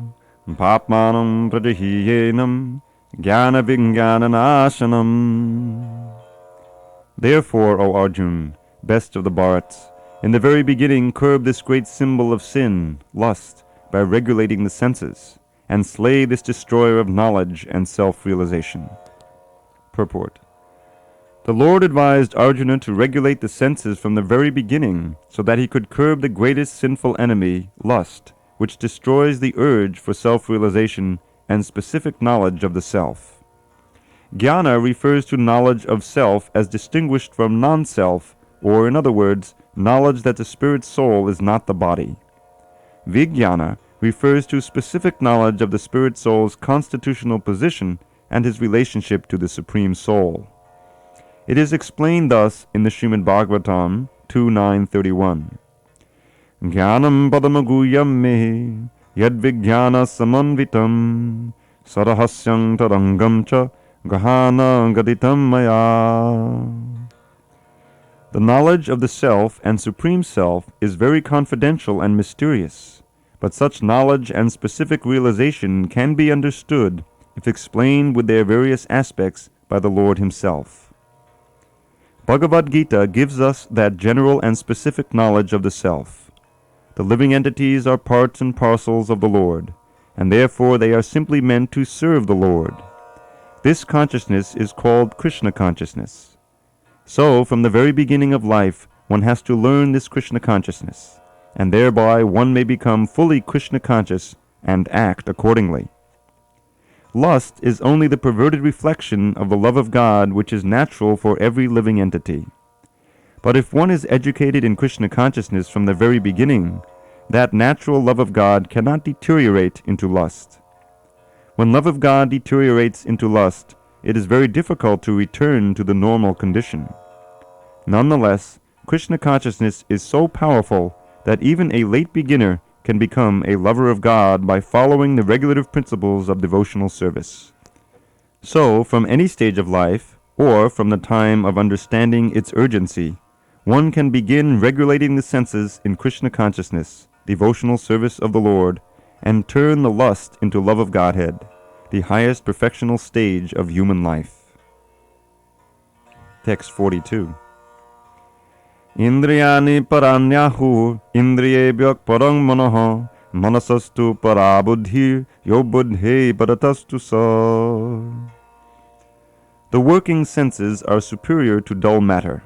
papmanam prajahiyenam jnana vijnananasanam. Therefore, O Arjun, best of the Bharats, in the very beginning curb this great symbol of sin, lust, by regulating the senses, and slay this destroyer of knowledge and self-realization. Purport. The Lord advised Arjuna to regulate the senses from the very beginning so that he could curb the greatest sinful enemy, lust, which destroys the urge for self-realization and specific knowledge of the self. Jnana refers to knowledge of self as distinguished from non-self, or in other words, knowledge that the spirit soul is not the body. Vijnana refers to specific knowledge of the spirit soul's constitutional position and his relationship to the Supreme Soul. It is explained thus in the Srimad Bhagavatam 2.9.31. Jnanam padamaguyam me yad vijnana samanvitam sarahasyam tarangam cha gahana gaditam maya. The knowledge of the self and Supreme Self is very confidential and mysterious, but such knowledge and specific realization can be understood if explained with their various aspects by the Lord Himself. Bhagavad Gita gives us that general and specific knowledge of the self. The living entities are parts and parcels of the Lord, and therefore they are simply meant to serve the Lord. This consciousness is called Krishna consciousness. So, from the very beginning of life, one has to learn this Krishna consciousness, and thereby one may become fully Krishna conscious and act accordingly. Lust is only the perverted reflection of the love of God which is natural for every living entity. But if one is educated in Krishna consciousness from the very beginning, that natural love of God cannot deteriorate into lust. When love of God deteriorates into lust, it is very difficult to return to the normal condition. Nonetheless, Krishna consciousness is so powerful that even a late beginner can become a lover of God by following the regulative principles of devotional service. So, from any stage of life, or from the time of understanding its urgency, one can begin regulating the senses in Krishna consciousness, devotional service of the Lord, and turn the lust into love of Godhead, the highest perfectional stage of human life. Text 42. Indriyani paranyahu indriyebhyak parang manaha manasastu parabuddhir yo buddhe paratastu sa. The working senses are superior to dull matter.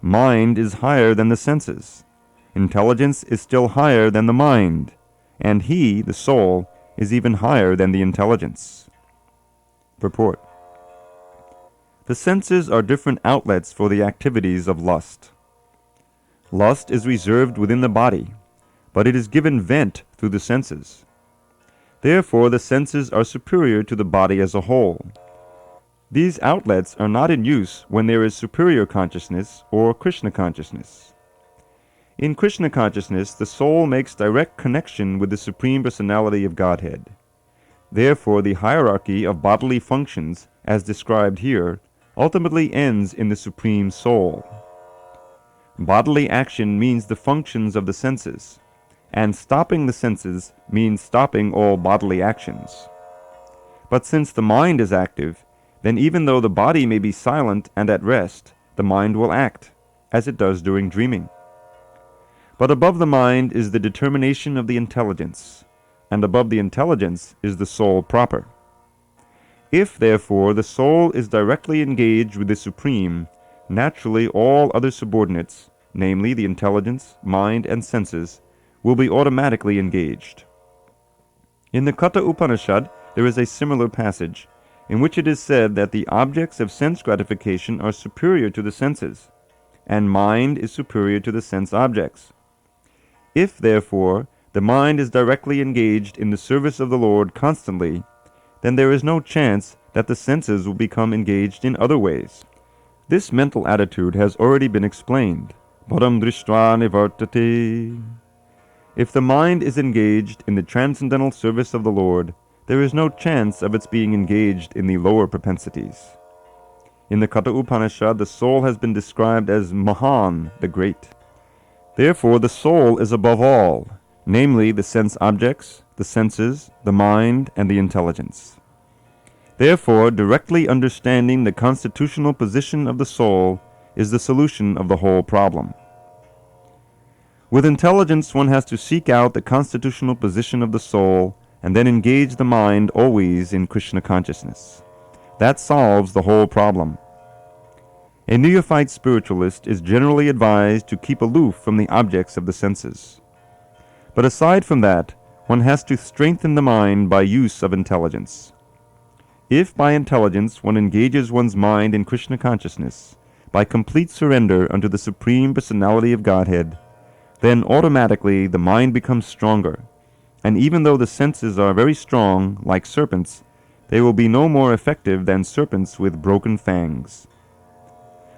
Mind is higher than the senses. Intelligence is still higher than the mind, and he, the soul, is even higher than the intelligence. Purport. The senses are different outlets for the activities of lust. Lust is reserved within the body, but it is given vent through the senses. Therefore, the senses are superior to the body as a whole. These outlets are not in use when there is superior consciousness or Krishna consciousness. In Krishna consciousness, the soul makes direct connection with the Supreme Personality of Godhead. Therefore, the hierarchy of bodily functions, as described here, ultimately ends in the Supreme Soul. Bodily action means the functions of the senses, and stopping the senses means stopping all bodily actions. But since the mind is active, then even though the body may be silent and at rest, the mind will act, as it does during dreaming. But above the mind is the determination of the intelligence, and above the intelligence is the soul proper. If, therefore, the soul is directly engaged with the Supreme, naturally all other subordinates, namely the intelligence, mind, and senses, will be automatically engaged. In the Katha Upanishad, there is a similar passage, in which it is said that the objects of sense gratification are superior to the senses, and mind is superior to the sense objects. If, therefore, the mind is directly engaged in the service of the Lord constantly, then there is no chance that the senses will become engaged in other ways. This mental attitude has already been explained. Param drishtva nivartate. If the mind is engaged in the transcendental service of the Lord, there is no chance of its being engaged in the lower propensities. In the Katha Upanishad, the soul has been described as Mahan, the Great. Therefore, the soul is above all, namely the sense objects, the senses, the mind, and the intelligence. Therefore, directly understanding the constitutional position of the soul is the solution of the whole problem. With intelligence, one has to seek out the constitutional position of the soul and then engage the mind always in Krishna consciousness. That solves the whole problem. A neophyte spiritualist is generally advised to keep aloof from the objects of the senses. But aside from that, one has to strengthen the mind by use of intelligence. If by intelligence one engages one's mind in Krishna consciousness, by complete surrender unto the Supreme Personality of Godhead, then automatically the mind becomes stronger, and even though the senses are very strong, like serpents, they will be no more effective than serpents with broken fangs.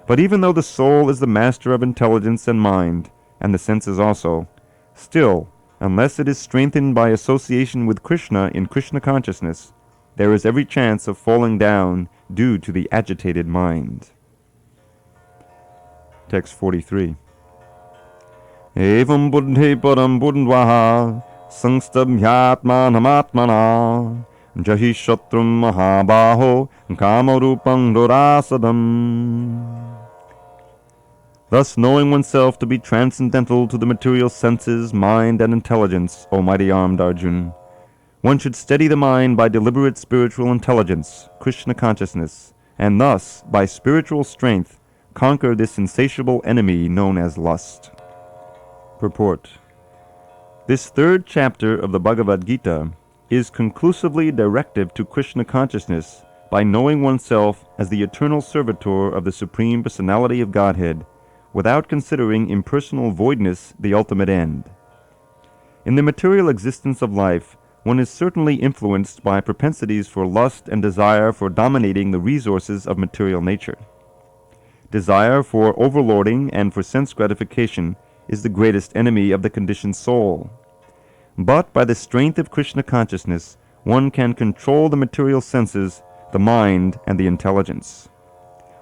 But even though the soul is the master of intelligence and mind, and the senses also, still, unless it is strengthened by association with Krishna in Krishna consciousness, there is every chance of falling down due to the agitated mind. Text 43. Evam buddhi param buddhvaha sangstabhyatmanamatmana jahi shatrum mahabaho kamarupang dorasadam. Thus, knowing oneself to be transcendental to the material senses, mind, and intelligence, O mighty armed Arjun, one should steady the mind by deliberate spiritual intelligence, Krishna consciousness, and thus, by spiritual strength, conquer this insatiable enemy known as lust. Purport. This third chapter of the Bhagavad Gita is conclusively directive to Krishna consciousness by knowing oneself as the eternal servitor of the Supreme Personality of Godhead, without considering impersonal voidness the ultimate end. In the material existence of life, one is certainly influenced by propensities for lust and desire for dominating the resources of material nature. Desire for overlording and for sense gratification is the greatest enemy of the conditioned soul. But by the strength of Krishna consciousness, one can control the material senses, the mind, and the intelligence.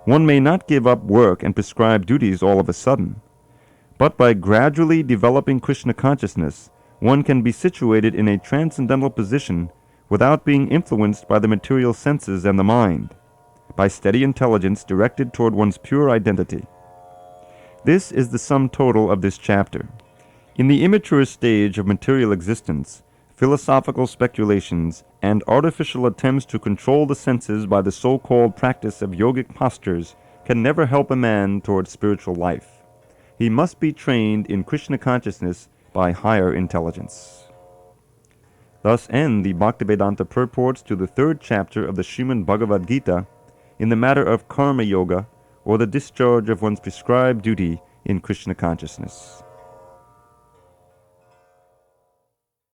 One may not give up work and prescribed duties all of a sudden, but by gradually developing Krishna consciousness, one can be situated in a transcendental position without being influenced by the material senses and the mind, by steady intelligence directed toward one's pure identity. This is the sum total of this chapter. In the immature stage of material existence, philosophical speculations and artificial attempts to control the senses by the so-called practice of yogic postures can never help a man toward spiritual life. He must be trained in Krishna consciousness by higher intelligence. Thus end the Bhaktivedanta purports to the third chapter of the Srimad Bhagavad Gita in the matter of karma yoga, or the discharge of one's prescribed duty in Krishna consciousness.